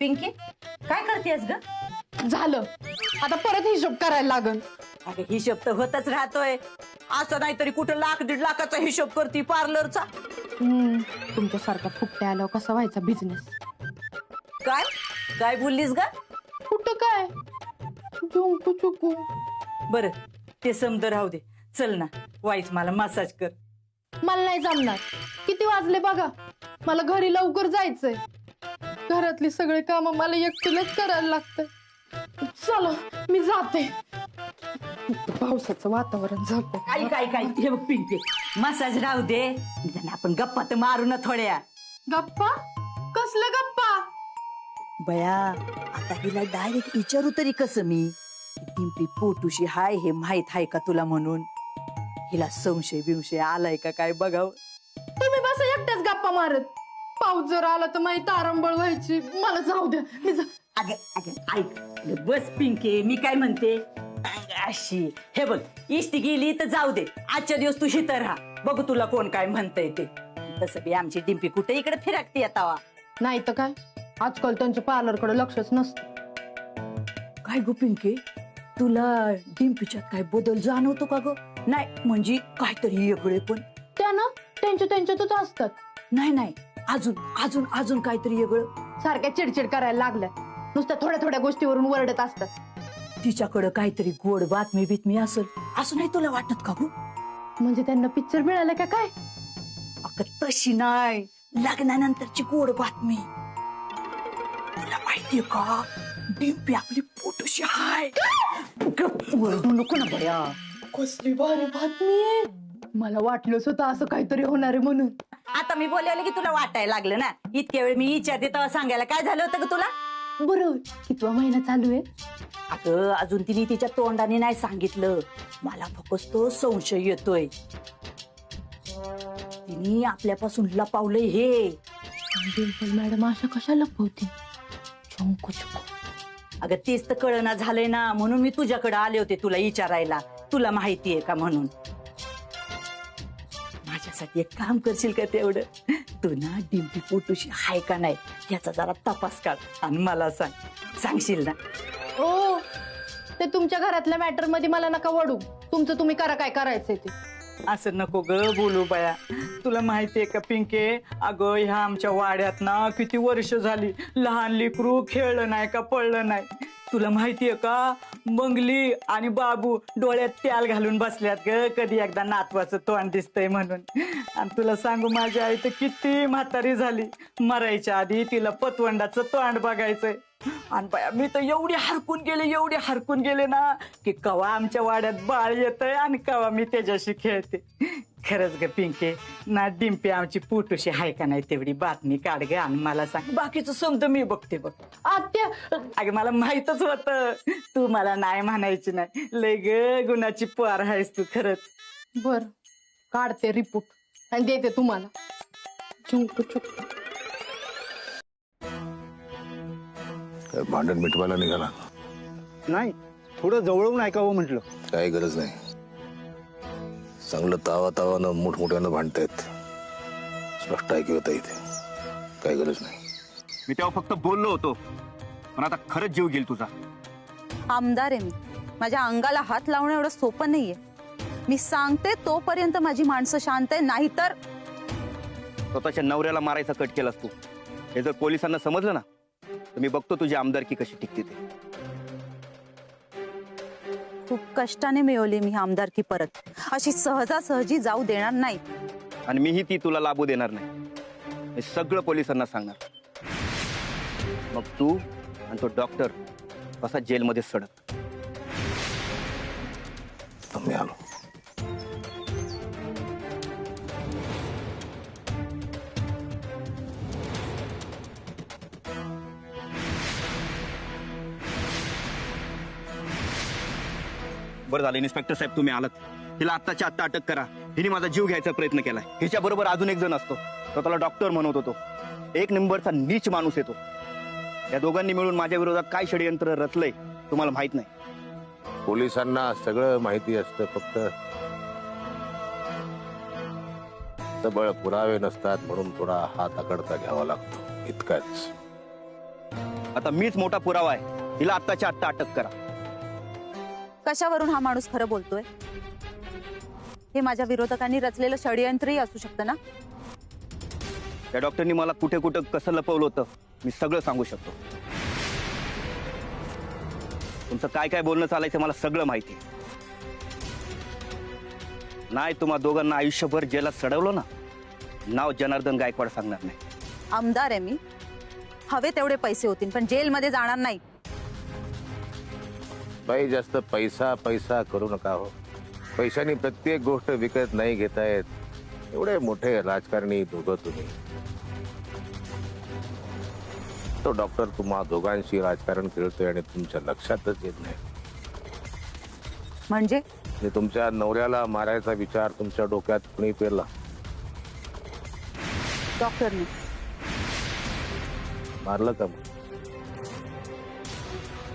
पिंकी काय करतेस ग? झालं आता परत हिशोब करायला लागल. अगं हिशोब तर होतच राहतोय. असं नाहीतरी कुठं 1,00,000 -1.5 लाखाचा हिशोब करते पार्लरचा. तुमच्यासारखा फुकट्या आल्यावर कसा व्हायचा बिझनेस? काय काय बोललीस ग? कुठं काय झुंकू चुकू. बर ते समज राहू दे. चल ना वाईच मला मसाज कर. मला नाही जमणार. किती वाजले बघा. मला घरी लवकर जायचंय. घरातली सगळे काम मला एकटीलाच करायला लागतंय. चला मी जाते. पावसाचं वातावरण झालं. काय काय काय हे बघ पिंकी मसाज राहू दे. निदान आपण गप्पा तर मारू ना थोड्या. गप्पा? कसल्या गप्पा? बया आता हिला डायरेक्ट विचारू तरी कसं मी? डिंपी पोटूशी हाय हे माहित आहे का तुला म्हणून? हिला संशय बिंशय आलाय का काय बघाव. तुम्ही बस एकट्याच गप्पा मारत. पाऊस जर आला तर माझी तारंबळ व्हायची. मला जाऊ द्या. मी अगे अगे ऐक बस पिंके मी काय म्हणते अशी हे बघ इष्टी गेली तर जाऊ दे. आजच्या दिवस तू शितर राहा. बघू तुला कोण काय म्हणतंय ते. तसं बी आमची डिंपी कुठे इकडे फिरकते येतावा. नाही तर काय आजकाल त्यांच्या पार्लरकडे लक्षच नसतं. काय गो पिंके तुला डिंपीच्यात काय बदल जाणवतो का ग? नाही म्हणजे काहीतरी वेगळे पण त्या त्यांच्यातच असतात. नाही अजून अजून अजून काहीतरी वेगळं. सारख्या चिडचिड करायला लागल्या. नुसत्या थोड्या थोड्या गोष्टीवरून वरडत असतात. तिच्याकडं काहीतरी गोड बातमी बितमी असेल असं नाही तुला वाटत का गो? म्हणजे त्यांना पिक्चर मिळाला का काय? अगं तशी नाही लग्नानंतरची गोड बातमी. तुला माहितीये का डिंपी आपली पोटूशी हाय. नको ना बया. कसली भारी बातमी आहे. मला वाटलंच होतं असं काहीतरी होणार आहे म्हणून. आता मी बोलायला की तुला वाटायला लागलं ना. इतक्या वेळ मी विचारते तेव्हा सांगायला काय झालं होतं का तुला? बरोबर कितवा महिना चालू आहे? अगं अजून तिने तिच्या तोंडाने नाही सांगितलं. मला फक्त तो संशय येतोय. तिने आपल्यापासून लपावलंय हे. डिंपल मॅडम अशा कशा लपवते? अगं तेच तर कळना झालंय ना. म्हणून मी तुझ्याकडे आले होते तुला विचारायला. तुला माहितीये का म्हणून. माझ्यासाठी एक काम करशील का तेवढं? तू ना डिंपी पोटूशी हाय का नाही याचा जरा तपास काढ आणि मला सांगशील ना? ओ ते तुमच्या घरातल्या मॅटर मध्ये मला नका वडू. तुमचं तुम्ही करा काय करायचंय ते. असं नको ग बोलू बाया. तुला माहितीये का पिंके अगं ह्या आमच्या वाड्यात ना किती वर्ष झाली लहान लेकरू खेळलं नाही का पडलं नाही. तुला माहितीये का मंगली आणि बाबू डोळ्यात त्याल घालून बसल्यात ग. कधी एकदा नातवाचं तोंड दिसतंय म्हणून. आणि तुला सांगू माझी आई तर किती म्हातारी झाली. मरायच्या आधी तिला पतवंडाचं तोंड बघायचंय. आणि बाया मी तर एवढे हरकून गेले ना की कवा आमच्या वाड्यात बाळ येतंय आणि कवा मी त्याच्याशी खेळते. खरंच ग पिंके ना डिंपी आमची पोटूशी हाय का नाही तेवढी बातमी काढ ग आणि मला सांग. बाकीचं समजा मी बघते बघ. आत्या अगं मला माहितच होतं तू मला नाही म्हणायची नाही. लय ग गुणाची पोर आहेस तू खरंच. बर काढते रिपोर्ट आणि देते तुम्हाला. भांडण मिटवायला निघाला? नाही थोडं जवळून ऐकावं म्हटलं. काही गरज नाही. चांगलं तावानं मोठमोठ्यानं भांडतायत. स्पष्ट ऐकू येतं इथे. काही गरज नाही. मी तेव्हा फक्त बोललो होतो पण आता खरंच जीव गेल तुझा. आमदार आहे मी. माझ्या अंगाला हात लावणं एवढं सोपं नाहीये. मी सांगते तोपर्यंत माझी माणसं शांत आहे. नाहीतर स्वतःच्या नवऱ्याला मारायचा कट केलास तू. हे जर पोलिसांना समजलं ना तर मी बघतो तुझी आमदारकी कशी टिकते ते. खूप कष्टाने मिळवली मी आमदारकी परत. अशी सहजासहजी जाऊ देणार नाही. आणि मीही ती तुला लाभू देणार नाही. हे सगळं पोलिसांना सांगणार. मग तू आणि तो डॉक्टर कसा जेलमध्ये सडक. मी आलो. बरं झालं इन्स्पेक्टर साहेब तुम्ही आलात. हिला आत्ताच्या आत्ता अटक करा. हिने माझा जीव घ्यायचा प्रयत्न केलाय. हिच्या बरोबर अजून एक जण असतो, तो त्याला डॉक्टर म्हणत होतो. एक नंबरचा नीच माणूस येतो. या दोघांनी मिळून माझ्या विरोधात काय षडयंत्र रचलंय तुम्हाला माहित नाही. पोलिसांना सगळं माहिती असतं, फक्त सबळ पुरावे नसतात म्हणून थोडा हात आकडता घ्यावा लागतो, इतकाच. आता मीच मोठा पुरावा आहे. हिला आत्ताच्या आत्ता अटक करा. कशावरून हा माणूस खरं बोलतोय? हे माझ्या विरोधकांनी रचलेलं षडयंत्रही असू शकतं ना? त्या डॉक्टरनी मला कुठे कुठं कसं लपवलं होतं मी सगळं सांगू शकतो. तुमचं काय काय बोलणं चालायचं मला सगळं माहिती आहे. नाही तुम्हा दोघांना आयुष्यभर जेलात सडवलं ना, नाव जनार्दन गायकवाड सांगणार नाही. आमदार आहे मी, हवे तेवढे पैसे होतील पण जेलमध्ये जाणार नाही. बाई, जास्त पैसा पैसा करू नका हो. पैशानी प्रत्येक गोष्ट विकत नाही घेता येत. एवढे मोठे राजकारणी दोघं तुम्ही. तो डॉक्टर तुम्हा दोघांशी राजकारण खेळतोय आणि तुमच्या लक्षातच येत नाही. म्हणजे तुमच्या नवऱ्याला मारायचा विचार तुमच्या डोक्यात कुणी पेरला? डॉक्टरने. मारलं का?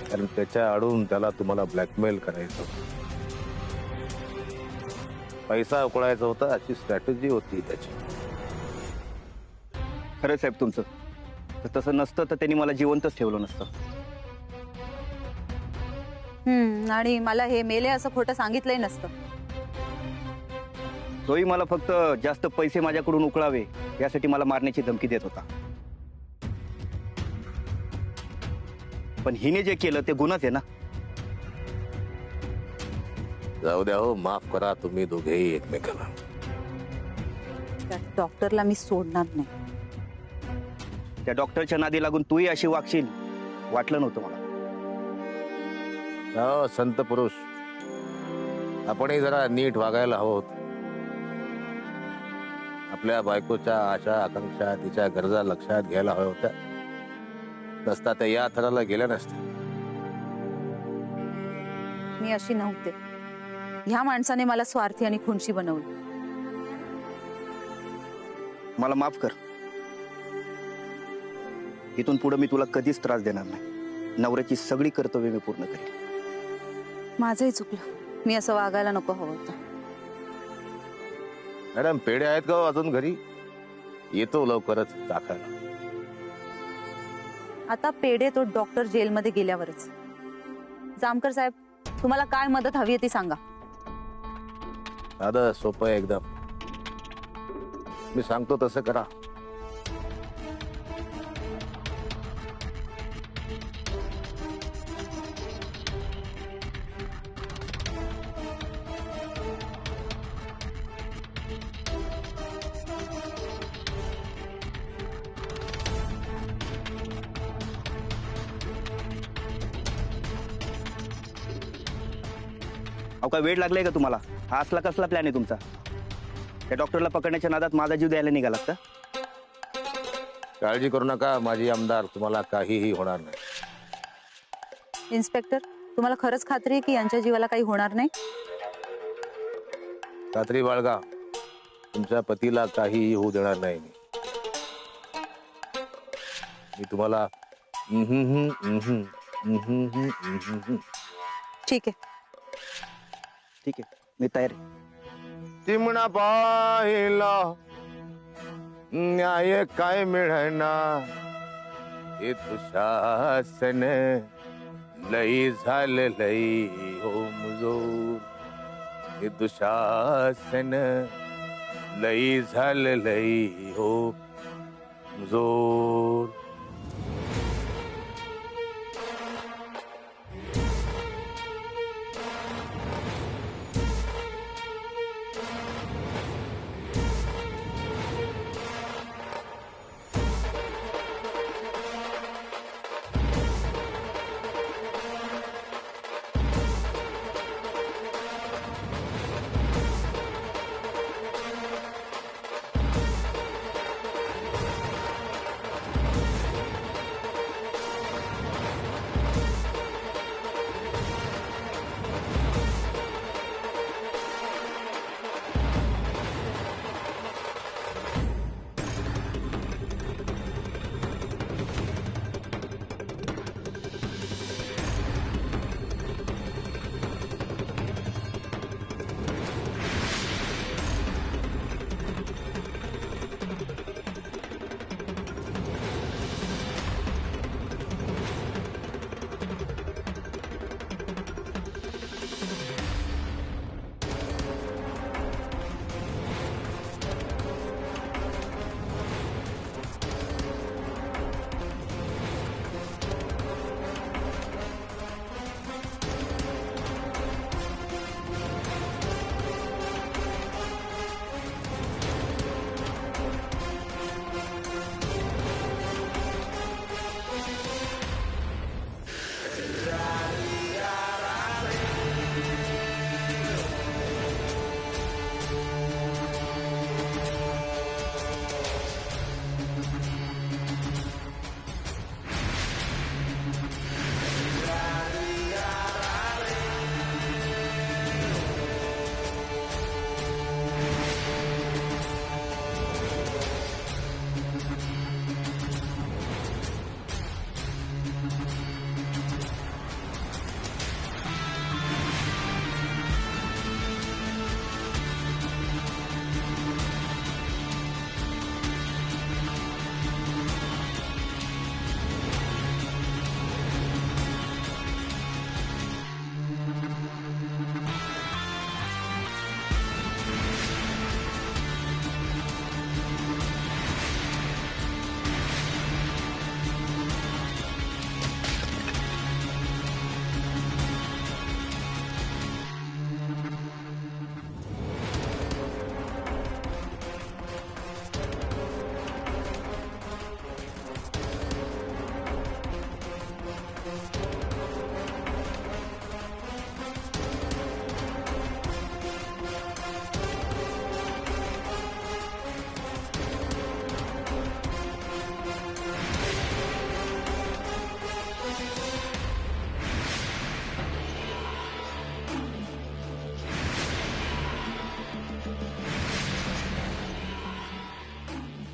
कारण त्याच्या आडून त्याला तुम्हाला ब्लॅकमेल करायचं, पैसा उकळायचा होता, अशी स्ट्रॅटेजी होती त्याची. खरं साहेब तुमचं. तसं नसतं तर त्यांनी मला जिवंतच ठेवलं नसतं. आणि मला हे मेले असं खोटं सांगितलंय नसतं. तोही मला फक्त जास्त पैसे माझ्याकडून उकळावे यासाठी मला मारण्याची धमकी देत होता. पण हिने जे केलं ते गुन्हाच आहे ना. जाऊ द्या हो, माफ करा तुम्ही दोघेही एकमेकाला. त्या डॉक्टरला मी सोडणार नाही. त्या डॉक्टरच्या नादी लागून तूही अशी वागशील वाटलं नव्हतं मला. हो संत पुरुष, आपणही जरा नीट वागायला हवं होतं. आपल्या बायकोच्या आशा आकांक्षा, तिच्या गरजा लक्षात घ्यायला हव्या होत्या. नसता त्या या थराला गेल्या नसत्या. मी अशी नव्हते. ह्या माणसाने मला स्वार्थी आणि खुनशी बनवलं. मला माफ कर. इथून पुढे मी तुला कधीच त्रास देणार नाही. नवऱ्याची सगळी कर्तव्य मी पूर्ण करेन. माझंही चुकलं. मी असं वागायला नको हवं होतं. मॅडम, पेढे आहेत का हो अजून घरी? येतो लवकरच टाकायला. आता पेढे तो डॉक्टर जेलमध्ये गेल्यावरच. जामकर साहेब, तुम्हाला काय मदत हवी आहे ती सांगा. साधं सोपं आहे एकदम. मी सांगतो तसं करा. अहो काय वेळ लागलाय का तुम्हाला? हा असला कसला प्लॅन आहे तुमचा? त्या डॉक्टरला पकडण्याच्या नादात माझा जीव द्यायला निघालात का? काळजी करू नका माझी आमदार, तुम्हाला काहीही होणार नाही. इन्स्पेक्टर, तुम्हाला खरंच खात्री आहे की यांच्या जीवाला काही होणार नाही? खात्री बाळगा, तुमच्या पतीला काहीही होऊ देणार नाही. मी तुम्हाला ठीक आहे. ठीक आहे, मी तयार आहे. चिमणा पाहिला न्याय काय मिळना, हे दुशासन लई झालं लई हो मुजोर. हे दुशासन लई झालं लई हो मुजोर.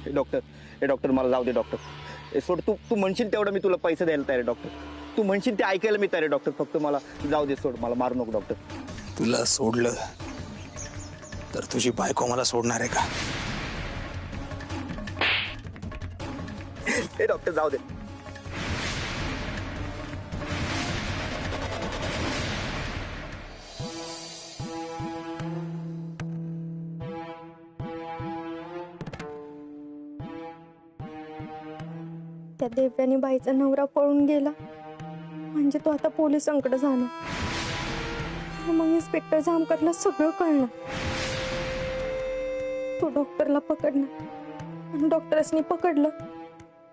हे डॉक्टर मला जाऊ दे डॉक्टर. हे सोड, तू म्हणशील तेवढं मी तुला पैसे द्यायला तयार आहे डॉक्टर. तू म्हणशील ते ऐकायला मी तयार आहे डॉक्टर. फक्त मला जाऊ दे, सोड, मला मारू नको डॉक्टर. तुला सोडलं तर तुझी बायको मला सोडणार आहे का? हे डॉक्टर जाऊ दे. त्या देव्यानी बाईचा नवरा पळून गेला म्हणजे तो आता पोलिसांकडे जाणार. मग इन्स्पेक्टर जामकरला सगळं कळलं. तो डॉक्टरला पकडणार आणि डॉक्टरसनी पकडलं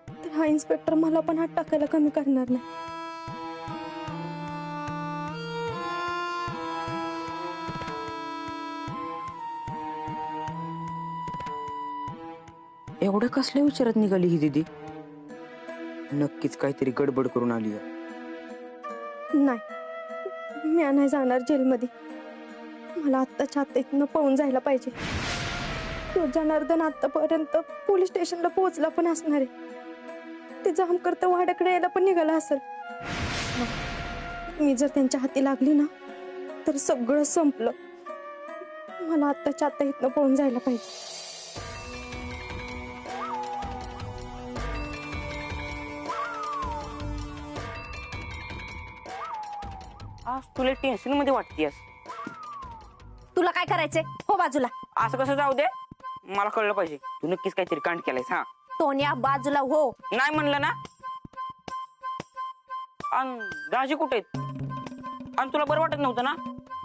तर हा इन्स्पेक्टर मला पण हात टाकायला कमी करणार नाही. एवढं कसल्या विचारात निघाली ही दीदी? नक्कीच काहीतरी गडबड करून आली आहे. नाही, मी नाही जाणार जेलमध्ये. मला आत्ताच्या आत्ता इथनं पळून जायला पाहिजे. तो जनार्दन आतापर्यंत पोलीस स्टेशनला पोहोचला पण असणार आहे. ते जामकर तर वाड्याकडे यायला पण निघाला असेल. मी जर त्यांच्या हाती लागली ना तर सगळं संपलं. मला आत्ताच्या आत्ता इथनं पळून जायला पाहिजे. आज तुला टेन्शन मध्ये वाटतेस. तुला काय करायचंय? हो बाजूला. असं कसं जाऊ दे, मला कळलं पाहिजे तू नक्कीच काहीतरी कांड केलायस. हा टोन्या बाजूला हो. नाही म्हणलं ना. अन दाजी कुठे आहेत? आणि तुला बरं वाटत नव्हतं ना,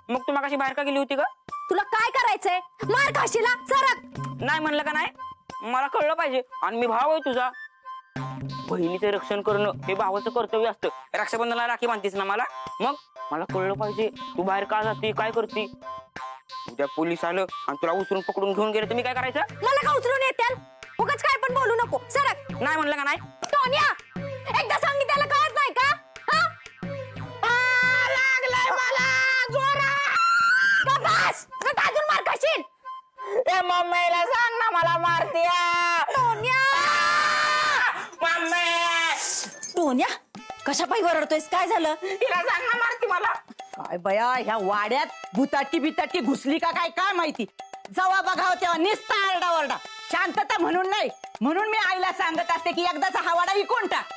मग तू मागाशी बाहेर का गेली होती का? तुला काय करायचंय? मार खाशीला सरक. नाही म्हणलं का नाही, मला कळलं पाहिजे. आणि मी भाव आहे तुझा. बहिणीचं रक्षण करणं हे भावाचं कर्तव्य असतं. रक्षाबंधनाला राखी बांधतीस ना मला, मग मला कळलं पाहिजे तू बाहेर का जाते, काय करते. उद्या पोलीस आलं आणि तुला उचलून पकडून घेऊन गेले तर मी काय करायचं? मला का उचलून येत्याल? उगाच काय पण बोलू नको. सरक. नाही म्हणलं का नाही. टोन्या, एकदा सांगितल्याला कळत नाही का? लागलाय मला जोरात. का बस? का अजून मार खाशील? ए मम्मीला सांग ना, मला मारतीया. टोन्या, टोन्या, कशा पायी वरडतोयस? काय झालं? तिला सांग ना, मारती मला. काय बया, ह्या वाड्यात भुताटी बिताटी घुसली का काय काय माहिती. जेव्हा बघाव तेव्हा निस्ता आरडा ओरडा. शांतता म्हणून नाही, म्हणून मी आईला सांगत असते की एकदाचा हा वाडा विकून टाक.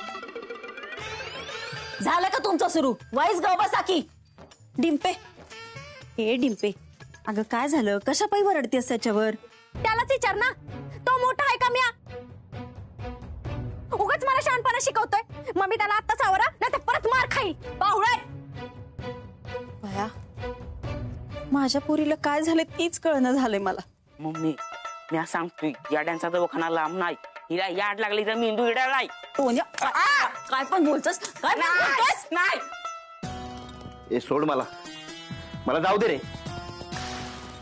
झालं का तुमचं सुरू? वाईस गाव बसा की. डिंपे, हे डिंपे, अगं काय झालं? कशा पायी वरडतेस त्याच्यावर? त्यालाच विचार ना. तो मोठा आहे का म्या? उगाच मला शहाणपणा शिकवतोय. मग मी त्याला आत्ताच आवरा नाही तर परत मार खाई. बावळे. बया, माझ्या पोरीला काय झालं तीच कळणं झालंय मला. मम्मी, मी आज सांगतोय याड्यांचा दवाखाना लांब नाही. हिला याड लागली तर मेंदू इडायला नाही. टोन्या, काय पण बोलतोस? काय पण बोलतोस? नाही. हे सोड, मला जाऊ दे रे.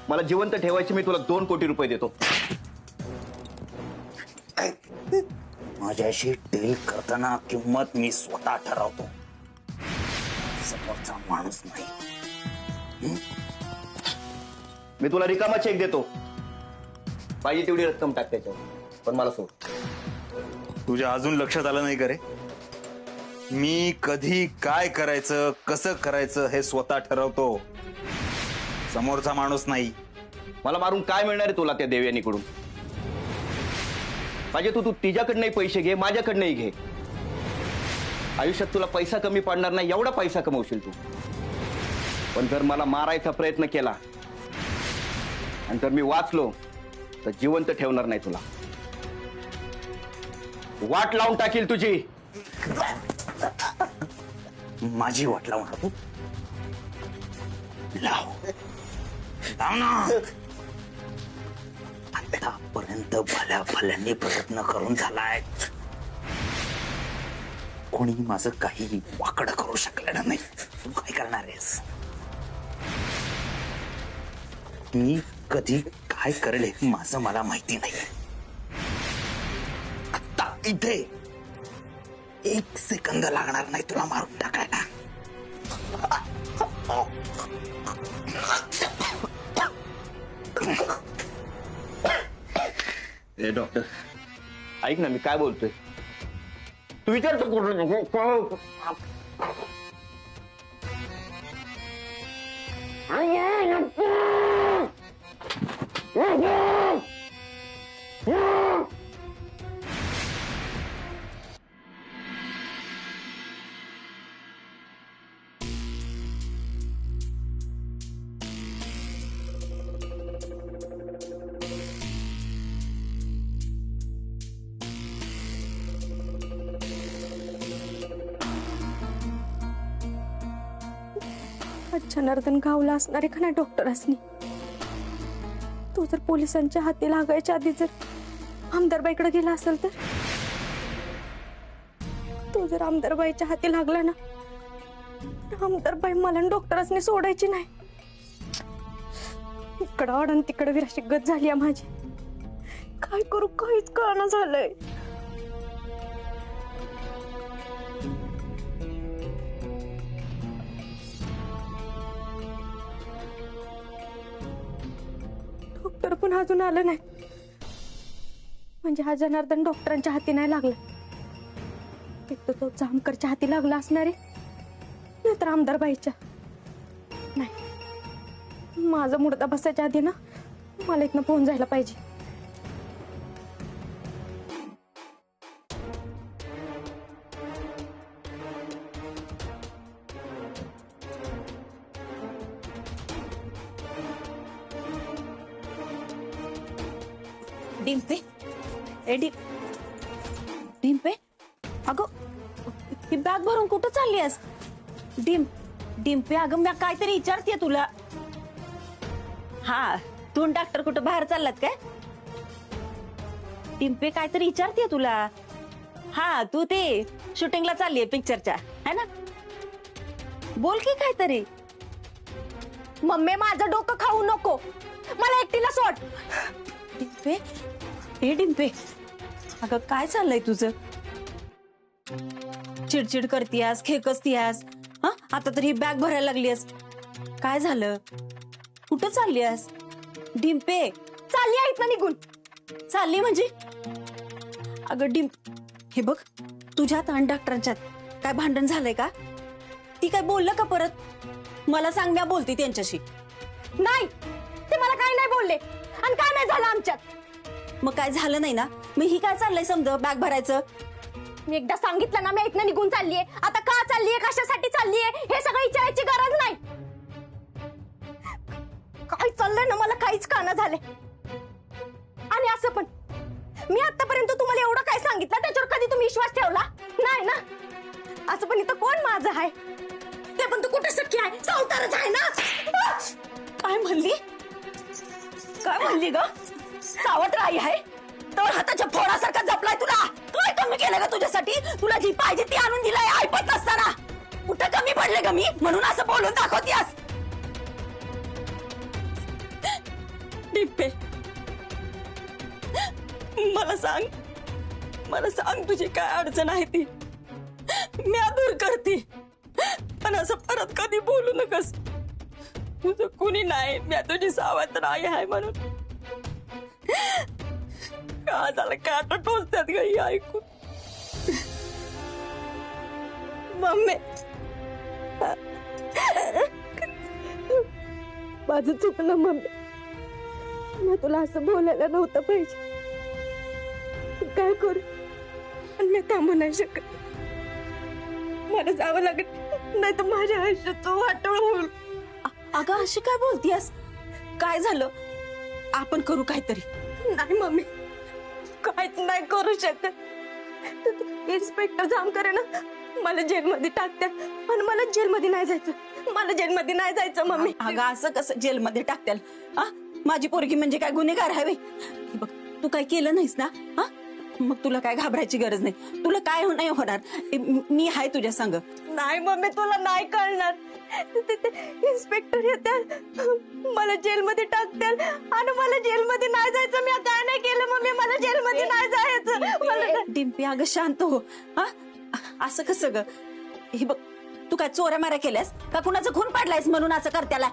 मला जिवंत ठेवायचे मी तुला 2 कोटी रुपये देतो. माझ्याशी डील करताना किंमत मी स्वतः ठरवतो, समोरचा माणूस नाही. मी तुला रिकामा चेक देतो. पाहिजे तेवढी रक्कम टाक त्याच्यावर, पण मला सोड. तुझ्या अजून लक्षात आलं नाही का रे? मी कधी काय करायचं, कसं करायचं हे स्वतः ठरवतो, समोरचा माणूस नाही. मला मारून काय मिळणार आहे तुला त्या देवयानीकडून? पाहिजे तू तिच्याकडनंही पैसे घे, माझ्याकडनंही घे. आयुष्यात तुला पैसा कमी पडणार नाही, एवढा पैसा कमवशील तू. पण जर मला मारायचा प्रयत्न केला आणि जर मी वाचलो तर जिवंत ठेवणार नाही तुला. वाट लावून टाकील तुझी. माझी वाट लावून तू लाव ना. आतापर्यंत भल्या भल्यांनी प्रयत्न करून झालाय, कोणी माझं काही वाकड करू शकलेलं नाही. तू काय करणार आहेस? मी कधी काय करेल हे माझं मला माहिती नाही. आता इथे 1 सेकंद लागणार नाही तुला मारून टाकायला. ए डॉक्टर, ऐक ना, मी काय बोलतोय तू विचारतो कुठं. जनार्दन गावला असणारे का नाही डॉक्टरांनी, तो जर पोलिसांच्या हाती लागायच्या आधी जर आमदारबाईकडे गेला असेल तर, तो जर आमदारबाईच्या हाती लागला ना, तर आमदारबाई मला डॉक्टरांनी सोडायची नाही. इकडं अडण तिकडं विराशी गत झाली आहे माझी. काय करू काहीच कळना झालंय. डॉक्टर पण अजून आलं नाही. म्हणजे हा जनार्दन डॉक्टरांच्या हाती नाही लागला, एक तर तो जामकरच्या हाती लागला असणारे, नाहीतर आमदारबाईच्या. नाही, माझा मुडदा बसायच्या आधी ना मला इथनं पोहून जायला पाहिजे. डिंपे, ए डिंपे, अगं ही बॅग भरून कुठं चालली आहेस? डिंपे, अगं मी काहीतरी विचारतेय तुला. हा, तू डॉक्टर कुठं बाहेर चाललात काय? डिंपे, काहीतरी विचारतेय तुला. हा, तू ते शूटिंगला चाललीये पिक्चरच्या, है ना? बोल की काहीतरी. मम्मी, माझं डोकं खाऊ नको, मला एकटीला सोड. डिंपे, ए डिंपे, अगं काय चाललंय तुझं? चिडचिड करतीयास, खेकसतीयास. हा, आता तर ही बॅग भरायला लागलीस. काय झालं? कुठं चाललीयास? डिंपे, चालली आहेत ना निघून. चालली म्हणजे? अगं हे बघ, तुझ्यात आणि डॉक्टरांच्यात काय भांडण झालंय का? ती काय बोललं का परत? मला सांग, मी बोलते त्यांच्याशी. नाही, ते मला काय नाही बोलले आणि काय नाही झालं आमच्यात. मग काय झालं नाही ना? मग ही काय चाललंय समजा बॅग भरायचं? मी एकदा सांगितलं ना, मी इथनं निघून चाललीये. आता का चाललीये, कशासाठी चाललीये, हे सगळं विचारायची गरज नाही. काय चाललंय ना, मला काहीच कळना झाले. आणि असं पण मी आतापर्यंत तुम्हाला एवढं काय सांगितलं, त्याच्यावर कधी तुम्ही विश्वास ठेवला नाही ना? असं पण इथं कोण माझं आहे? ते पण तू कुठे सख्खी आहे, सावतारच आहे ना? काय म्हणली? काय म्हणली ग? सावत्र आई आहे तर हाताच्या फोडासारखा जपलाय तुला. काय कमी केलं ग तुझ्यासाठी? तुला जी पाहिजे ती आणून दिलाय ऐपत नसताना. कुठं कमी पडले ग मी म्हणून असं बोलून दाखवतीयास? डिंपे, मला सांग तुझी काय अडचण आहे ती. मी दूर करते, पण असं परत कधी बोलू नकस. तुझं कुणी नाही, मी तुझी सावत्र आई आहे म्हणून. का झालं, काटा टोचतात ग ही ऐकून. मम्मी, माझं चुकलं मम्मी. मी तुला असं बोलायला नव्हतं पाहिजे. काय करू, पण मी थांबू नाही शकत. मला जावं लागत, नाही तर माझ्या आयुष्याचं वाटोळ होईल. अगं अशी काय बोलतीयस? काय झालं? आपण करू काहीतरी. नाही मम्मी, काहीच नाही करू शकत. इन्स्पेक्टर जामकर ना मला जेलमध्ये टाकतात आणि मला जेलमध्ये नाही जायचं. मला जेलमध्ये नाही जायचं मम्मी. अगं असं कसं जेलमध्ये टाकत्याल? माझी पोरगी म्हणजे काय गुन्हेगार आहे? बघ, तू काय केलं नाहीस ना? मग तुला काय घाबरायची गरज नाही. तुला काय नाही होणार, मी आहे तुझ्या संग. नाही मम्मी, तुला नाही कळणार. इन्स्पेक्टर येतात, मला जेलमध्ये टाकतात आणि मला जेलमध्ये नाही जायचं. मी काय नाही केलं मम्मी, मला जेलमध्ये नाही जायचं. डिंपी, अगं शांत हो. असं कसं ग? हे बघ, तू काय चोऱ्या माऱ्या केल्यास का कुणाचं खून पाडलायस म्हणून असं करत्याला?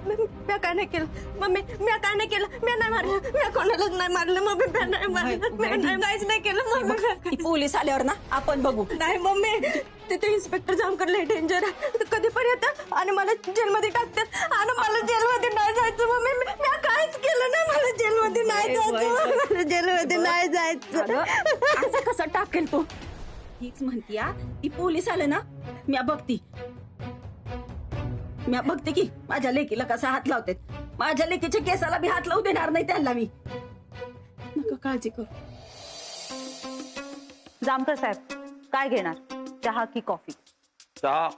मी काय नाही केलं मम्मी, मी काय नाही केलं, मी नाही मारलं, मी कोणालाच नाही मारलं मम्मी, मी नाही मारलं, मी काहीच नाही केलं मम्मी. पोलीस आल्यावर ना आपण बघू. नाही मम्मी, तिथे इन्स्पेक्टर जामकर लय डेंजर आहे, कधी पण येतात आणि मला जेलमध्ये टाकतात आणि मला जेलमध्ये नाही जायचं मम्मी, मी काहीच केलं नाही, मला जेलमध्ये नाही जायचं, मला जेलमध्ये नाही जायचं. असं कसं टाकेल तू? हीच म्हणतीया ती पोलीस आले ना, म्या बघते की माझ्या लेकीला कसा हात लावते. माझ्या लेकीच्या केसाला बी हात लावू देणार नाही त्यांना मी. नका काळजी करू. जामकर साहेब काय घेणार, चहा की कॉफी? चहा.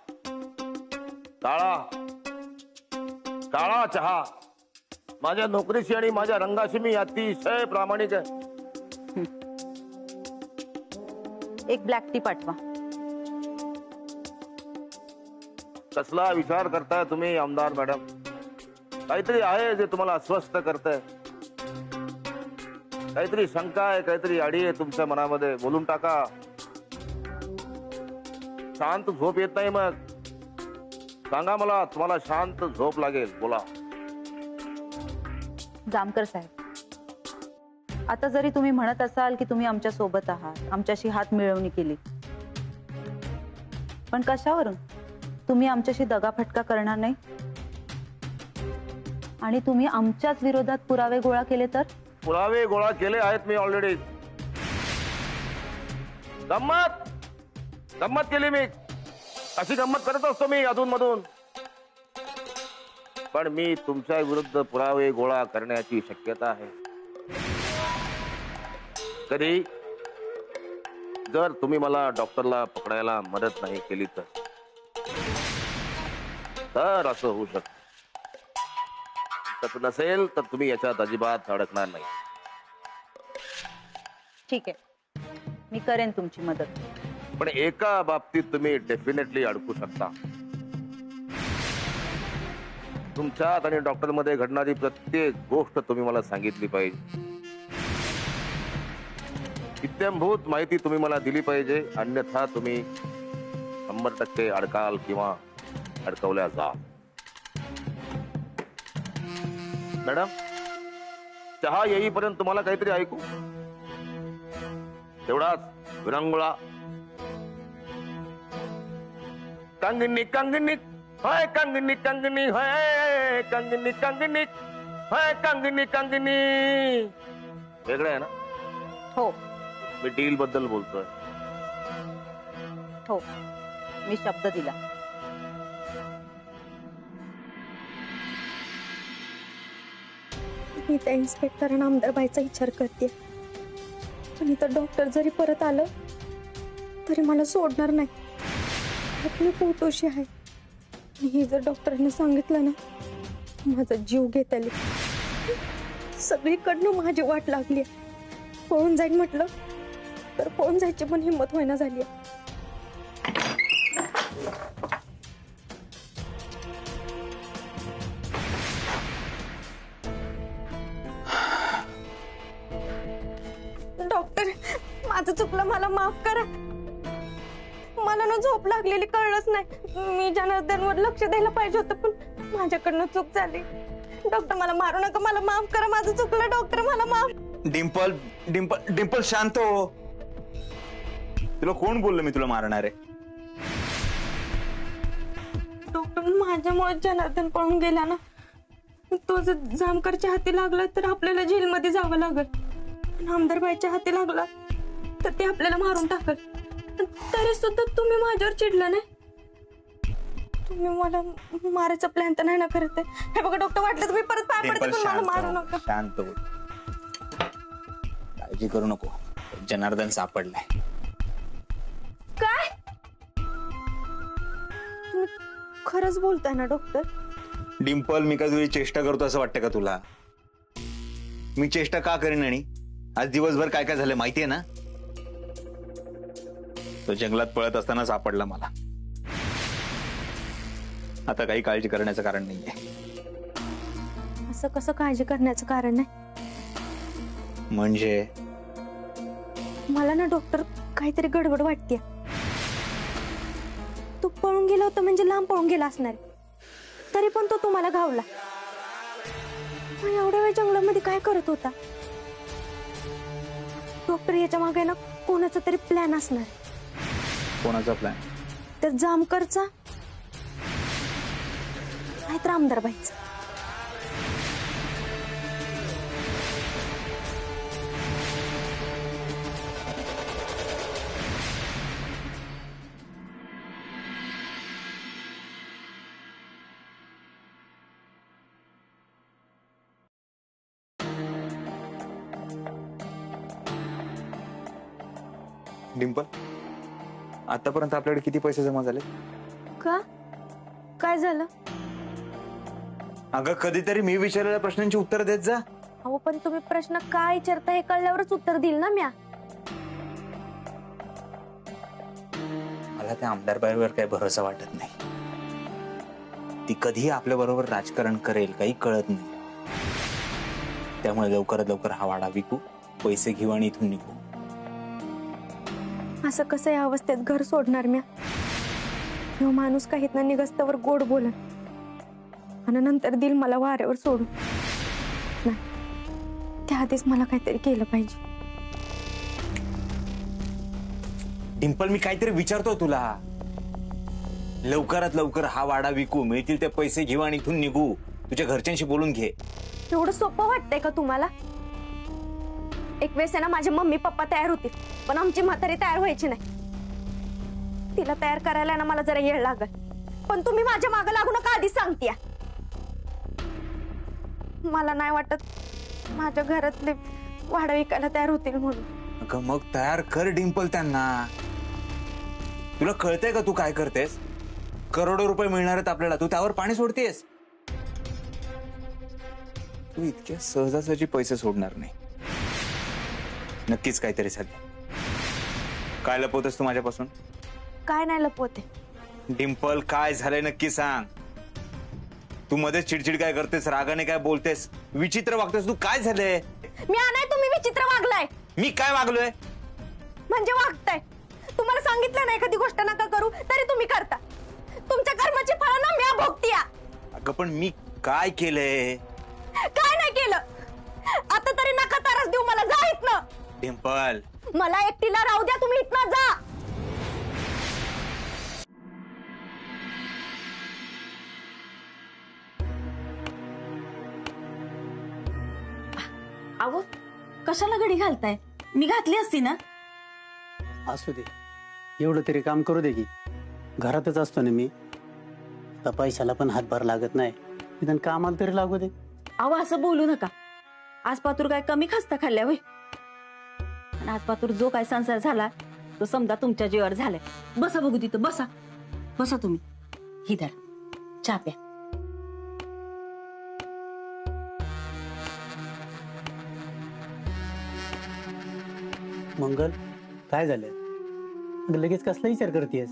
काळा काळा चहा. माझ्या नोकरीशी आणि माझ्या रंगाशी मी अतिशय प्रामाणिक आहे. एक ब्लॅक टी पाठवा. कसला विचार करताय तुम्ही आमदार मॅडम? काहीतरी आहे जे तुम्हाला अस्वस्थ करताय, काहीतरी शंका आहे, काहीतरी अडी आहे तुमच्या मनामध्ये. बोलून टाका. शांत झोप येत नाही मग सांगा मला, तुम्हाला शांत झोप लागेल. बोला. जामकर साहेब, आता जरी तुम्ही म्हणत असाल की तुम्ही आमच्या सोबत आहात, आमच्याशी हात मिळवणी केली, पण कशावरून? तुम्ही आमच्याशी दगाफटका करणार नाही आणि तुम्ही आमच्याच विरोधात पुरावे गोळा केले तर? पुरावे गोळा केले आहेत मी ऑलरेडी. गंमत केली मी. अशी गंमत करत असतो मी अधून मधून, पण मी तुमच्या विरुद्ध पुरावे गोळा करण्याची शक्यता आहे. कधी जर तुम्ही मला डॉक्टरला पकडायला मदत नाही केली तर असं होऊ शकतं. तसं नसेल तर तुम्ही याच्यात अजिबात अडकणार नाही. ठीक आहे, मी करेन तुमची मदत. पण एका बाबतीत तुम्ही डेफिनेटली अडकू शकता. तुमच्यात आणि डॉक्टर मध्ये घडणारी प्रत्येक गोष्ट तुम्ही मला सांगितली पाहिजे. इत्यंभूत माहिती तुम्ही मला दिली पाहिजे, अन्यथा तुम्ही 100% अडकाल किंवा अडकवल्या जा. मॅडम, चहा येईपर्यंत तुम्हाला काहीतरी ऐकू? तेवढाच विरंगुळा. कंगनी कंगनी हाय, कंगनी कंगनी हाय, कंगनी कंगनी हाय, कंगनी कंगनी. वेगळं आहे ना? हो मी डील बद्दल बोलतोय. हो, मी शब्द दिला. मी त्या इन्स्पेक्टर आणि आमदारबाईचा विचार करते, पण इथं डॉक्टर जरी परत आलं तरी मला सोडणार नाही. मी पोटोशी आहे आणि हे जर डॉक्टरांनी सांगितलं ना, माझा जीव घेत आले. सगळीकडनं माझी वाट लागली. पळून जाईन म्हटलं तर पळून जायची पण हिंमत होईना झाली. डॉक्टर, माझं चुकलं, मला माफ करा. मला ना झोप लागलेली कळलंच नाही. मी जनार्दनवर लक्ष द्यायला पाहिजे होतं, पण माझ्याकडनं चूक झाली. डॉक्टर, मला मारू नका, मला माफ करा, माझं चुकलं. डॉक्टर, मला माफ. डिंपल डिंपल डिंपल शांत हो. तुला कोण बोललं मी तुला मारणार आहे? डॉक्टर, माझ्यामुळे जनार्दन पळून गेला ना. तो जर जामकरच्या हाती लागला तर आपल्याला जेलमध्ये जावं लागल. आमदारबाईच्या हाती लागला तर ते आपल्याला मारून टाकल. तरी सुद्धा तुम्ही माझ्यावर चिडला नाही. तुम्ही मला मारायचा प्लॅन तर नाही ना करत आहे? हे बघा डॉक्टर, वाटलं तुम्ही परत पाय पडते, पण मला मारू नका. शांत हो, काळजी करू नको. जनार्दन सापडलाय. काय? तुम्ही खरंच बोलताय ना डॉक्टर? डिंपल, मी काय तुझी चेष्टा करतो असं वाटतं का तुला? मी चेष्टा का करेन? आणि आज दिवसभर काय काय झालं माहितीये ना? तो जंगलात पळत असताना सापडला मला. आता काही काळजी करण्याचं कारण नाहीये. असं कसं काळजी करण्याचं कारण नाही? म्हणजे मला ना डॉक्टर काहीतरी गडबड वाटते. तो पळून गेला होता म्हणजे लांब पळून गेला असणार, तरी पण तो तुम्हाला घावला. मग एवढ्या वेळ जंगलामध्ये काय करत होता? डॉक्टर याच्या मागे ना कोणाचा तरी प्लॅन असणार. कोणाचा प्लॅन? तर जामकरचा नाहीतर आमदारबाईचा. डिंपल, आतापर्यंत आपल्याकडे किती पैसे जमा झाले? का? काय झालं? अगं कधीतरी मी विचारलेल्या प्रश्नांची उत्तर देत जा. अहो पण तुम्ही प्रश्न काय विचारता हे कळल्यावरच उत्तर देईल ना म्या. मला त्या आमदारबाईवर काही भरोसा वाटत नाही. ती कधी आपल्या बरोबर राजकारण करेल काही कळत नाही. त्यामुळे लवकरात लवकर हा वाडा विकू, पैसे घेऊ आणि इथून निघू. असं कसं या अवस्थेत घर सोडणार म्या? ह्यो माणूस काहीत ना निघस्तवर गोड बोलन आणि नंतर दिल मला वाऱ्यावर सोडून. नाही, त्याआधीच मला काहीतरी केलं पाहिजे. डिंपल, मी काहीतरी विचारतो तुला. लवकरात लवकर हा वाडा विकू, मिळतील ते पैसे घेऊ आणि इथून निघू. तुझ्या घरच्यांशी बोलून घे. एवढं सोपं वाटतंय का तुम्हाला? एक वेळेस आहे ना माझे मम्मी पप्पा तयार होतील, पण आमची म्हातारी तयार व्हायची नाही. तिला तयार करायला ना मला जरा वेळ लागल, पण तुम्ही माझ्या मागे लागू नका आधीच सांगतीया. मला नाही वाटत माझ्या घरातले वाडा विकायला तयार होतील म्हणून. अगं मग तयार कर डिंपल त्यांना. तुला कळतंय का तू काय करतेस? करोडो रुपये मिळणार आहेत आपल्याला, तू त्यावर पाणी सोडतेस. तू इतक्या सहजासहजी पैसे सोडणार नाही. नक्कीच काहीतरी झालं. काय लपवतेस तू माझ्यापासून? काय नाही लपवते. डिंपल, काय झालंय नक्की सांग. तू मध्येच चिडचिड काय करतेस, रागाने काय बोलतेस, विचित्र वागतेस तू. काय झालंय? मी नाही, तुम्ही विचित्र वागलाय. मी काय वागलोय? म्हणजे वागताय. तुम्हाला सांगितलं नाही एखादी गोष्ट नका करू तरी तुम्ही करता. तुमच्या कर्माची फळं ना मी भोगतीया. अगं पण मी काय केलंय? काय नाही केलं. आता तरी नका त्रास देऊ मला. जा इथनं. डिंपल, मला एकटीला राहू द्या. तुम्ही इथनं जा. अहो कशाला घडी घालताय? मी घातली असती ना. असू दे, एवढं तरी काम करू दे की. घरातच असतो ना मी. आता पैशाला पण हातभार लागत नाही, निदान कामाला तरी लागू दे. अहो असं बोलू नका. आज पातूर काय कमी खास्ता खाल्ल्या होय? आणि आज पातूर जो काय संसार झाला तो समजा तुमच्या जीवावर झालाय. बसा बघू तिथं. बसा बसा तुम्ही. ही धर चहा प्या. मंगल, काय झालं? अगं लगेच कसला विचार करतेस?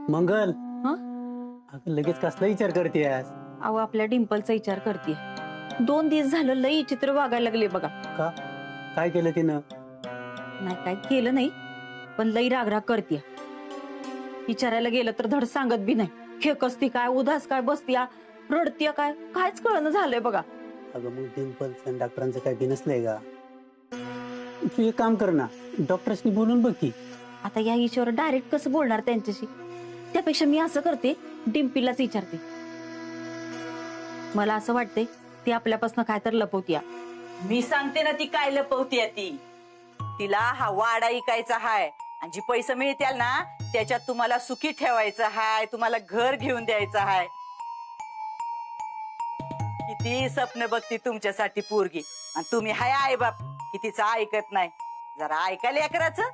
मंगल, अगं लगेच कसला विचार करतेस? अहो आपल्या डिंपलचा विचार करते. 2 दिवस झालं लई चित्र वागायला लागले बघा. का? काय केलं तिनं? नाही काय केलं नाही, पण लई रागराग करते. विचारायला गेलं तर धड सांगत बी नाही. खेकसती काय, उदास काय, बसतीया, रडतीया काय, कायच कळणं झालंय बघा. अगं मग डिंपलचं डॉक्टरांचं काय बिनसलंय का? तू एक काम कर ना, डॉक्टरशी बोलून बघ की. आता या विषयावर डायरेक्ट कसं बोलणार त्यांच्याशी? त्यापेक्षा मी असं करते, डिंपीलाच विचारते. मला असं वाटते ती आपल्यापासून काय तर लपवतीया. मी सांगते ना ती काय लपवतीये ती. तिला हा वाडा इकायचा हाय आणि जी पैसे मिळतील ना त्याच्यात तुम्हाला सुखी ठेवायचं हाय, तुम्हाला घर घेऊन द्यायचं हाय. किती स्वप्न बघती तुमच्यासाठी पोरगी आणि तुम्ही हाय आई बाप की तिचं ऐकत नाही. जरा ऐकायला लेकराचं.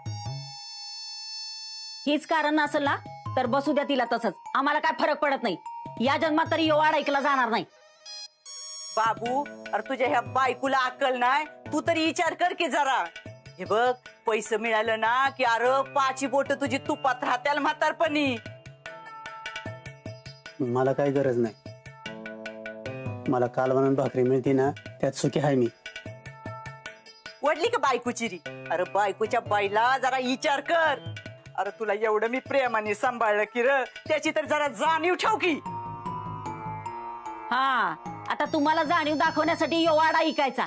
हेच कारण असेल ना तर बसू द्या तिला तसंच. आम्हाला काय फरक पडत नाही. या जन्मात तरी वाडा ऐकला जाणार नाही. बाबू, अरे तुझ्या ह्या बायकोला अक्कल नाही. तू तरी विचार कर की जरा. हे बघ, पैसे मिळालं ना की अरे 5 बोट तुझी तुपात राहत्याल म्हातारपणी. मला काही गरज नाही. मला कालवण भाकरी मिळते ना त्यात सुखी आहे मी. वडली का बायकोची री? अरे बायकोच्या बाईला जरा विचार कर. अरे तुला एवढं मी प्रेमाने सांभाळलं की र, त्याची तर जरा जाणीव ठेव की. हा आता तुम्हाला जाणीव दाखवण्यासाठी यो वाडा ऐकायचा.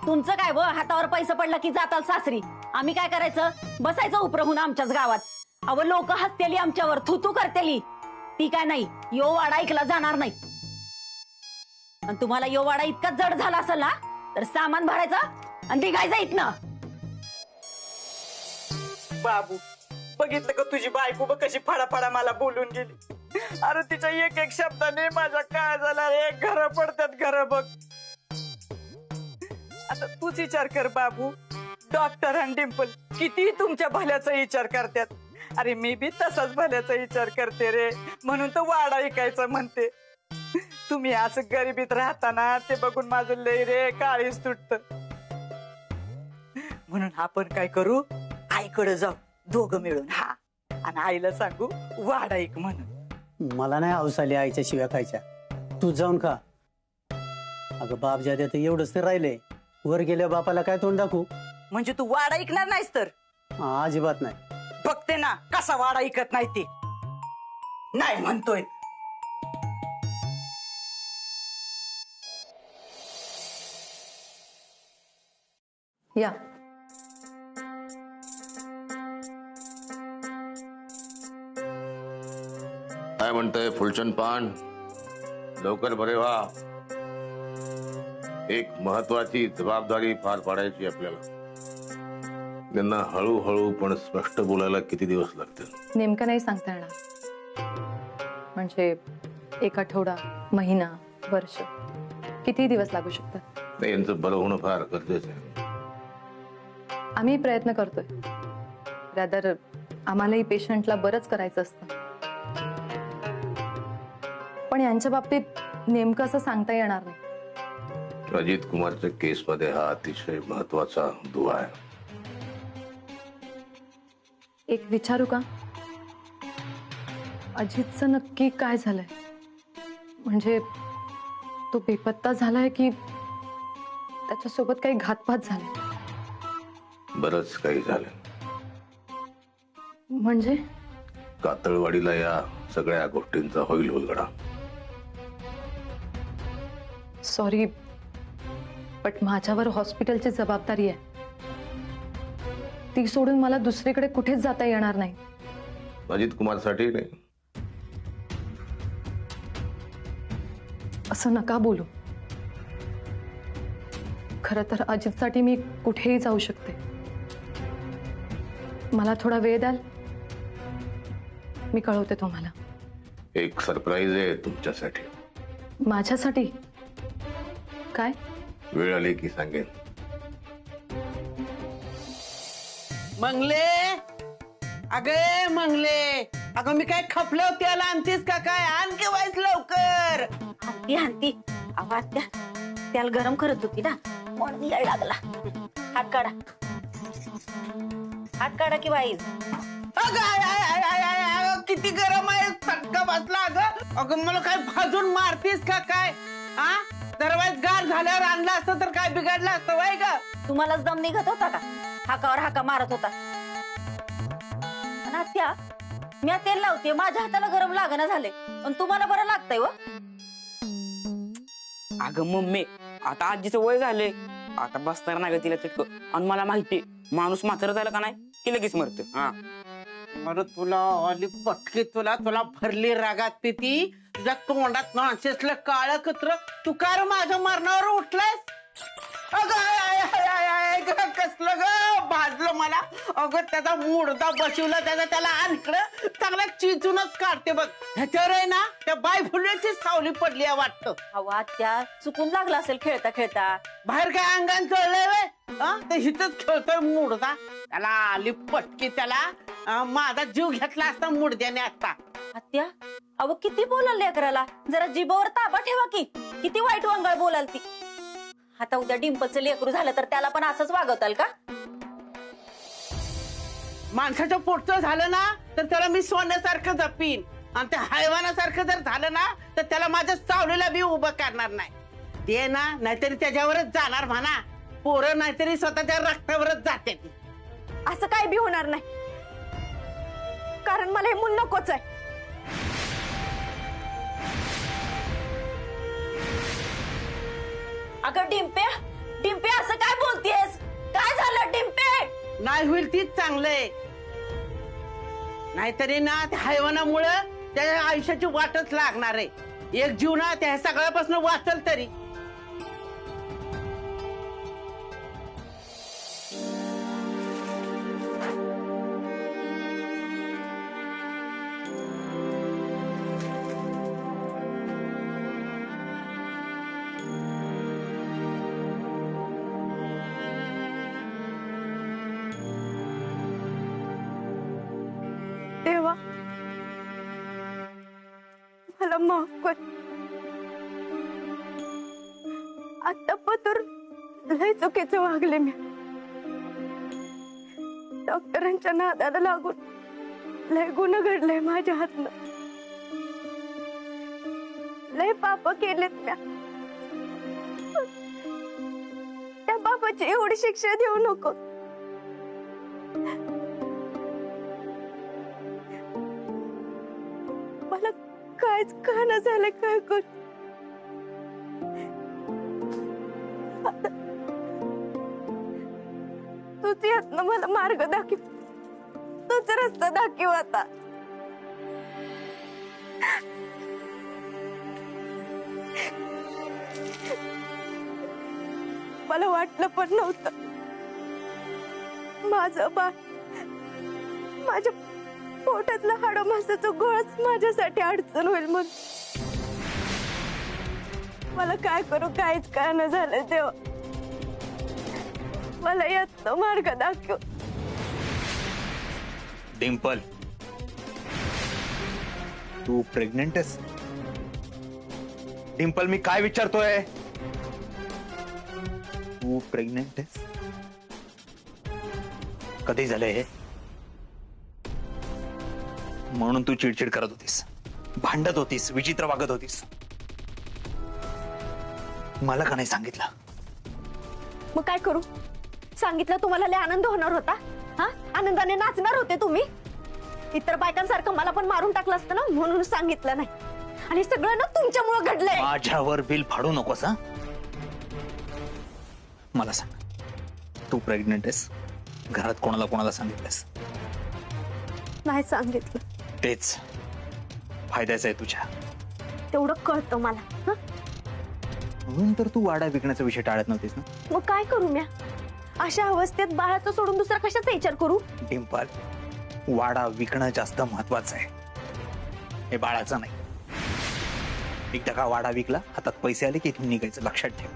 तुमचं काय व हातावर पैसा पडला की जाताल सासरी. आम्ही काय करायचं, बसायचं उपरहून आमच्याच गावात. अव लोक हसतेली आमच्यावर, थुतू करतेली. ती काय नाही, यो वाडा ऐकला जाणार नाही. आणि तुम्हाला यो वाडा इतका जड झाला असेल ना, तर सामान भरायचं आणि निघायचं इथनं. बाबू बघितलं का तुझी बायको बघ कशी फडाफडा मला बोलून गेली. अरे तिच्या एक एक शब्दाने माझ्या काय झालं रे, घर पडतात घर बघ. आता तूच विचार कर बाबू, डॉक्टर आणि डिंपल किती तुमच्या भल्याचा विचार करतात. अरे मी बी तसाच भल्याचा विचार करते रे, म्हणून तर वाडा ऐकायचं म्हणते. तुम्ही असं गरिबीत राहताना ते बघून माझं लय रे काळीच तुटत. म्हणून आपण काय करू, आईकडे जाऊ दोघं मिळून. हा, आणि आईला सांगू वाडा ऐक म्हणून. मला नाही हौस आली आईच्या शिव्या खायच्या. तू जाऊन खा. अगं बाप ज्या तर एवढंच तर राहिले. वर गेल्या बापाला काय तोंड दाखवू? म्हणजे तू वाडा ऐकणार नाहीस तर? अजिबात नाही. बघते ना कसा वाडा ऐकत नाही ते. नाही म्हणतोय. या काय म्हणतंय फुलचंद पान? लवकर बरे व्हा. एक महत्वाची जबाबदारी पार पाडायची आपल्याला. त्यांना हळूहळू पण स्पष्ट बोलायला किती दिवस लागतील? नेमकं नाही सांगता येणार. म्हणजे एक आठवडा, महिना, वर्ष, किती दिवस लागू शकतात. नाही, यांचं बरं होणं फार गरजेचं आहे. आम्ही प्रयत्न करतोय. रॅदर आम्हालाही पेशंटला बरंच करायचं असतं. पण यांच्या बाबतीत नेमकं असं सांगता येणार नाही. अजित कुमारच्या केसमध्ये हा अतिशय महत्वाचा दुवा आहे. एक विचारू का, अजितचं नक्की काय झालंय? म्हणजे तो बेपत्ता झालाय की त्याच्यासोबत काही घातपात झाला? बरंच काही झालं. म्हणजे कातळवाडीला या सगळ्या गोष्टींचा होईल उलगडा. सॉरी, पण माझ्यावर हॉस्पिटलची जबाबदारी आहे. ती सोडून मला दुसरीकडे कुठेच जाता येणार नाही. अजित कुमारसाठी नाही. असं नका बोलू. खरं तर अजितसाठी मी कुठेही जाऊ शकते. मला थोडा वेळ द्याल? मी कळवते तुम्हाला. एक सरप्राईज आहे तुमच्यासाठी. माझ्यासाठी? काय? वेळ आली की सांगेन. मंगले, अगे मंगले, अगं मी काय खपलं त्याला आणतीस का काय? आण की वाईस लवकर. हाती हाती आवाज द्या. त्याला गरम करत होती ना, म्हणून यायला लागला. हात काढा, हात काढा की वाईज. अगं I I I I I I, किती गरम आहे. चटका बसला. अगं अगं मला काय भाजून मारतीस का काय? हा, दरवाज गार झाल्यावर आणला असतं तर काय बिघडलं असतं वय ग? तुम्हालाच दम निघत होता का? हाकावर हाका मारत होता. त्या मी तेल लावते, माझ्या हाताला गरम लागणं झाले, पण तुम्हाला बरं लागतंय व. अगं मम्मी, आता आजीचं वय झाले, आता बसणार नाही ग तिला चटक. आणि मला माहितीये माणूस म्हातारा झाला का नाही की लगेच मरत. हा, अरे तुला आली पटकी, तुला तुला भरली रागात पिती. तुझ्या तोंडात नाचेसलं काळ कत्र. तू काय माझ्या मरणावर उठलायस? अगं आय आय आय आय ग, कसलं ग भाजलं मला. अगं त्याचा मुडदा बसवला, त्याला आणकडं चांगला चिचूनच काढते बघ. ह्याच्यावर आहे ना त्या बाय फुल्याची सावली पडली आहे वाटतं. हवा त्या चुकून लागला असेल खेळता खेळता. बाहेर काय अंगान चढलंय वे? ते हिथच खेळतोय मुडदा. त्याला आली पटकी. त्याला माझा जीव घेतला असता मुडद्याने आता. आत्या, अहो किती बोलाल लेकराला, जरा जिभेवर ताबा ठेवा की. किती वाईट वांगळ बोलाल ती. आता उद्या डिंपलचं लेकरू झालं तर त्याला पण असंच वागवताल का? माणसाच्या पोटचं झालं ना तर त्याला मी सोन्यासारखं जपीन. आणि त्या हैवानासारखं जर झालं ना तर त्याला माझ्या सावलीला बी उभं करणार नाही. ते ना नाहीतरी त्याच्यावरच जाणार म्हणा. पोरं नाहीतरी स्वतःच्या रक्तावरच जाते. असं काय बी होणार नाही, कारण मला हे मूल नकोच आहे. अगं डिंपे, डिंपे असं काय बोलतेस? काय झालं डिंपे? नाही होईल तीच चांगलंय, नाहीतरी ना त्या हैवानामुळं त्याच्या आयुष्याची वाटच लागणार आहे. एक जीव ना त्या सगळ्यापासून वाचल तरी. देवा मला माफ कर. आता पतूर लय चुकीचं वागले मी. डॉक्टरांच्या नादाला लागून लय गुन्हा घडलंय माझ्या हातनं. लय पाप केलेत म्या. त्या पापाची एवढी शिक्षा देऊ नको. मला कायच कळना झालं काय कर. तूच यातनं मला मार्ग दाखव. तूच रस्ता दाखव आता. मला वाटलं पण नव्हतं माझं बाळ माझ्या पोटातला हाडो मासाचा गोळाच माझ्यासाठी अडचण होईल. मग मला काय करू काहीच कळना झालं. तेव्हा मला यात मार्ग दाखव. डिंपल, तू प्रेग्नेंट आहेस? डिंपल, मी काय विचारतोय? तू प्रेग्नेंट आहेस? कधी झालंय हे? म्हणून तू चिडचिड करत होतीस, भांडत होतीस, विचित्र वागत होतीस. मला का नाही सांगितलं? मग काय करू? सांगितलं तुम्हाला लय आनंद होणार होता. हा, आनंदाने नाचणार होते तुम्ही. इतर बायकांसारखं मला पण मारून टाकलं असतं ना, म्हणून सांगितलं नाही. आणि सगळं ना तुमच्यामुळे घडलंय. माझ्यावर बिल फाडू नकोस. हा, मला सांग, तू प्रेग्नेंट आहेस? घरात कोणाला कोणाला सांगितलंस? नाही सांगितलं. तेच फायद्याचं आहे तुझ्या. तेवढं कळतं मला. हं? म्हणून तर तू वाडा विकण्याचा विषय टाळत नव्हतीस ना. मग काय करू म्या? अशा अवस्थेत बाळाचं सोडून दुसरा कशाचा विचार करू? डिंपल, वाडा विकणं जास्त महत्वाचं आहे, हे बाळाचं नाही. एकदा का वाडा विकला, हातात पैसे आले की इथून निघायचं, लक्षात ठेव.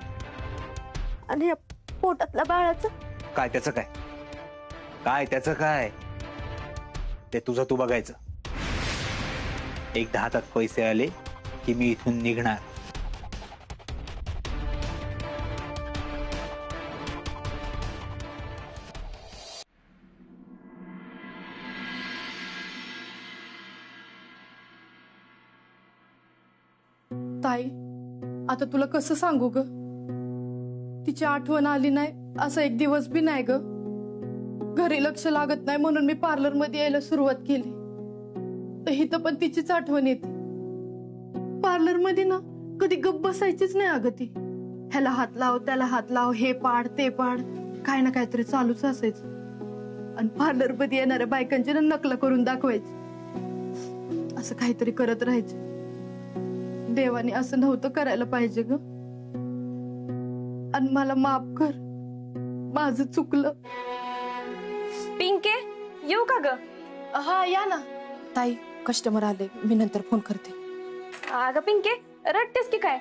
आणि या पोटातल्या बाळाचं काय त्याचं काय? काय त्याचं काय? ते तुझं तू बघायचं. एकदा हातात पैसे आले की मी इथून निघणार. ताई, आता तुला कसं सांगू ग? तिची आठवण आली नाही असं एक दिवस बी नाही ग. घरी लक्ष लागत नाही म्हणून मी पार्लर मध्ये यायला सुरुवात केली, तर इथं पण तिचीच आठवण येते. पार्लर मध्ये ना कधी गप्प बसायचीच नाही अगं ती. ह्याला हात लाव, त्याला हात लाव, हे पाड ते पाड, काय ना काहीतरी चालूच असायचं. आणि पार्लर मध्ये येणाऱ्या बायकांची ना नकल करून दाखवायची. असं काहीतरी करत राहायचे. देवाने असं नव्हतं करायला पाहिजे ग. आणि मला माफ कर, माझं चुकलं. पिंके, येऊ का ग? हा, या ना. ताई, कस्टमर आले, मी नंतर फोन करते. अगं पिंके, रडतेस की काय?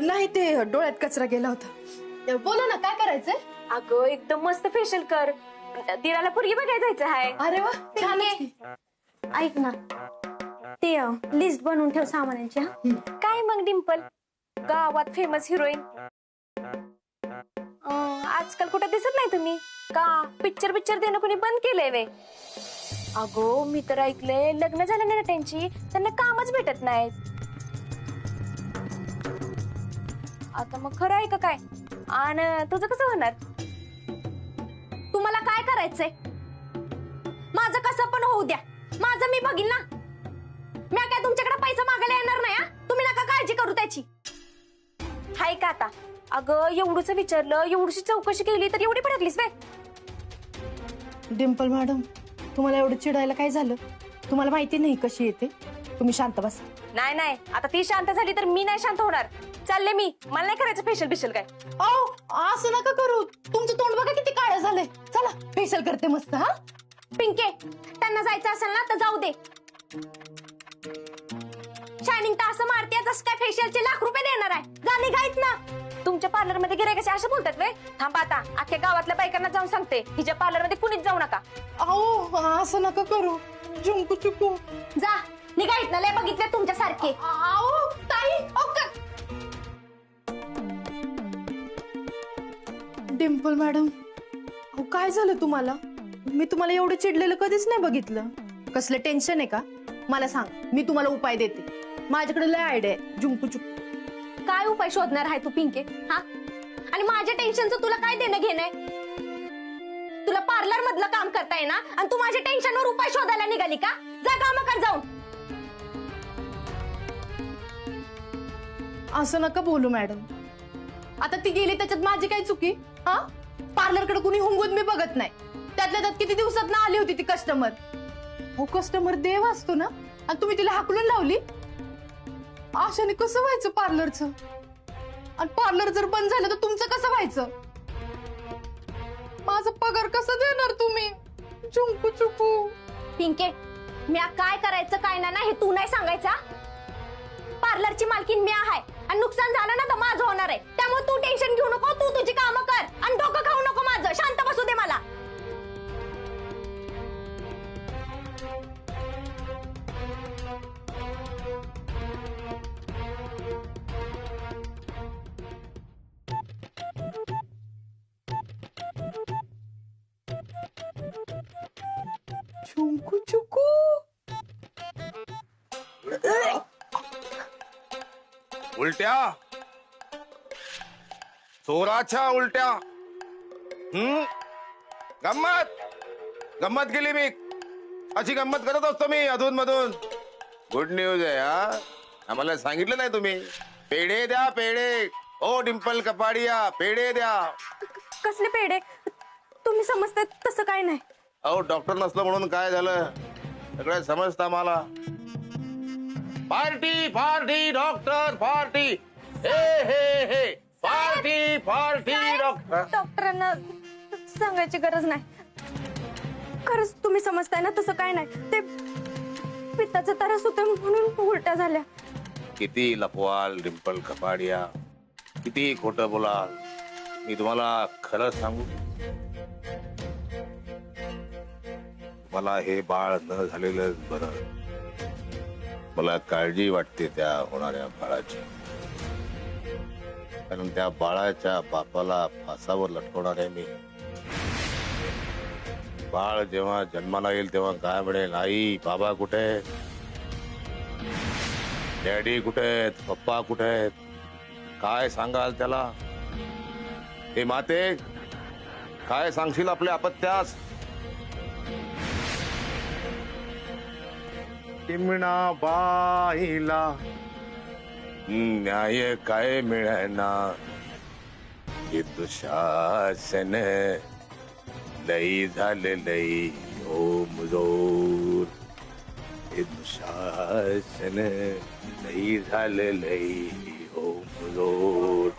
नाही, ते डोळ्यात कचरा गेला होता. बोला ना, काय करायचंय? अगं एकदम मस्त फेशियल कर. दिराला पोरगी बघायला जायचं आहे. अरे वा, छान आहे. ऐक ना, ते लिस्ट बनवून ठेव सामानांची. हा, काय मग डिंपल, गावात फेमस हिरोईन आजकाल कुठं दिसत नाही तुम्ही का? पिक्चर देणं कोणी बंद केलंय वे? अगो, मी तर ऐकलंय लग्न झालं नाही ना त्यांची, त्यांना कामच भेटत नाहीत. आता मग खरं आहे का काय? आणि तुझं कसं होणार? तुम्हाला काय करायचंय? माझं कसं पण होऊ द्या, माझं मी बघीन ना. मी काय तुमच्याकडे पैसा मागायला येणार नाही. तुम्ही नका काळजी करू त्याची. हाय ऐका आता. अगं एवढंच विचारलं, एवढीशी चौकशी केली तर एवढी भडकलीस वे. डिम्पल मॅडम, तुम्हाला एवढं चिडायला काय झालं? तुम्हाला माहिती नाही कशी येते. तुम्ही शांत बस. नाही नाही, आता ती शांत झाली तर मी नाही शांत होणार. चालले मी, मला नाही करायचं फेशियल बिशल काय. असं नका करू. तुमचं तोंड बघा किती काळं झालंय. चला फेशियल करते मस्त. हा पिंके, त्यांना जायचं असेल ना तर जाऊ दे. शायनिंग तर असं मारते जसं काय फेशियलचे ₹1,00,000 देणार आहे. जा निघायत ना. तुमच्या पार्लर मध्ये गिरायकाचे असं बोलतात वे. थांबा आता, अख्ख्या गावातल्या बायकांना जाऊन सांगते हिच्या पार्लर मध्ये कुणीच जाऊ नका. अहो असं नका करू. जुंकू चुकू. जा निघायत ना, लय बघितले तुमच्या सारखे. ताई, डिम्पल मॅडम, अहो काय झालं तुम्हाला? मी तुम्हाला एवढं चिडलेलं कधीच नाही बघितलं. कसलं टेन्शन आहे का? मला सांग, मी तुम्हाला उपाय देते. माझ्याकडे लय आयडिया आहे. जुंकू चुकू. काय उपाय शोधणार आहे तू पिंके? हा, आणि माझ्या टेन्शनचं तुला काय देणं घेणं? तुला पार्लर मधलं काम करता येईना आणि तू माझ्या टेन्शनवर उपाय शोधायला निघाली का? जा काम कर जाऊन. असं नका बोलू मॅडम. आता ती गेली त्याच्यात माझी काय चुकी? हा, पार्लरकडे कुणी हुंगून मी बघत नाही. त्यातल्या त्यात किती दिवसात ना आली होती ती कस्टमर. हो, कस्टमर देव असतो ना, आणि तुम्ही तिला हाकलून लावली. आशाने कसं व्हायचं पार्लरचं? आणि पार्लर जर बंद झालं तर तुमचं कसं व्हायचं? माझा पगार कसा देणार तुम्ही? चुंकू चुकू. पिंके, मी काय करायचं काय नाही हे तू नाही सांगायचा. पार्लरची मालकीन मी आहे आणि नुकसान झालं ना तर माझं होणार आहे. त्यामुळे तू टेन्शन घेऊ नको. तू तुझी कामं कर आणि डोकं खाऊ नको माझं. शांत बसू दे मला. चुंकू चुकू. उलट्या, चोराच्या उलट्या. गंमत गंमत केली मी. अशी गंमत करत असतो मी अधून मधून. गुड न्यूज आहे. हा, आम्हाला सांगितलं नाही तुम्ही. पेढे द्या पेढे. ओ डिंपल कपाडिया, पेढे द्या. कसले पेढे? तुम्ही समजताय तसं काय नाही. अहो, डॉक्टर नसलं म्हणून काय झालं? सगळं समजतं मला. Party party doctor party. हे हे हे पार्टी पार्टी डॉक्टर. डॉक्टरांना सांगायची गरज नाही. खरंच तुम्ही समजताय ना तसं काय नाही. ते पित्ताचा त्रास होता म्हणून उलट्या झाल्या. किती लपवाल डिंपल कपाडिया, किती खोटं बोलाल. मी तुम्हाला खरं सांगू, मला हे बाळ न झालेलं बरं. मला काळजी वाटते त्या होणाऱ्या बाळाची. कारण त्या बाळाच्या बापाला फासावर लटकवणार आहे मी. बाळ जेव्हा जन्माला येईल तेव्हा काय म्हणेल, आई बाबा कुठे आहेत, डॅडी कुठे आहेत, पप्पा कुठे आहेत, काय सांगाल त्याला? हे माते, काय सांगशील आपल्या अपत्यास? चिमणा बाईला न्याय काय मिळेना. हे दुशासन लई झाले लई हो मुजोर. हे दुशासन लई झाले लई हो मुजोर.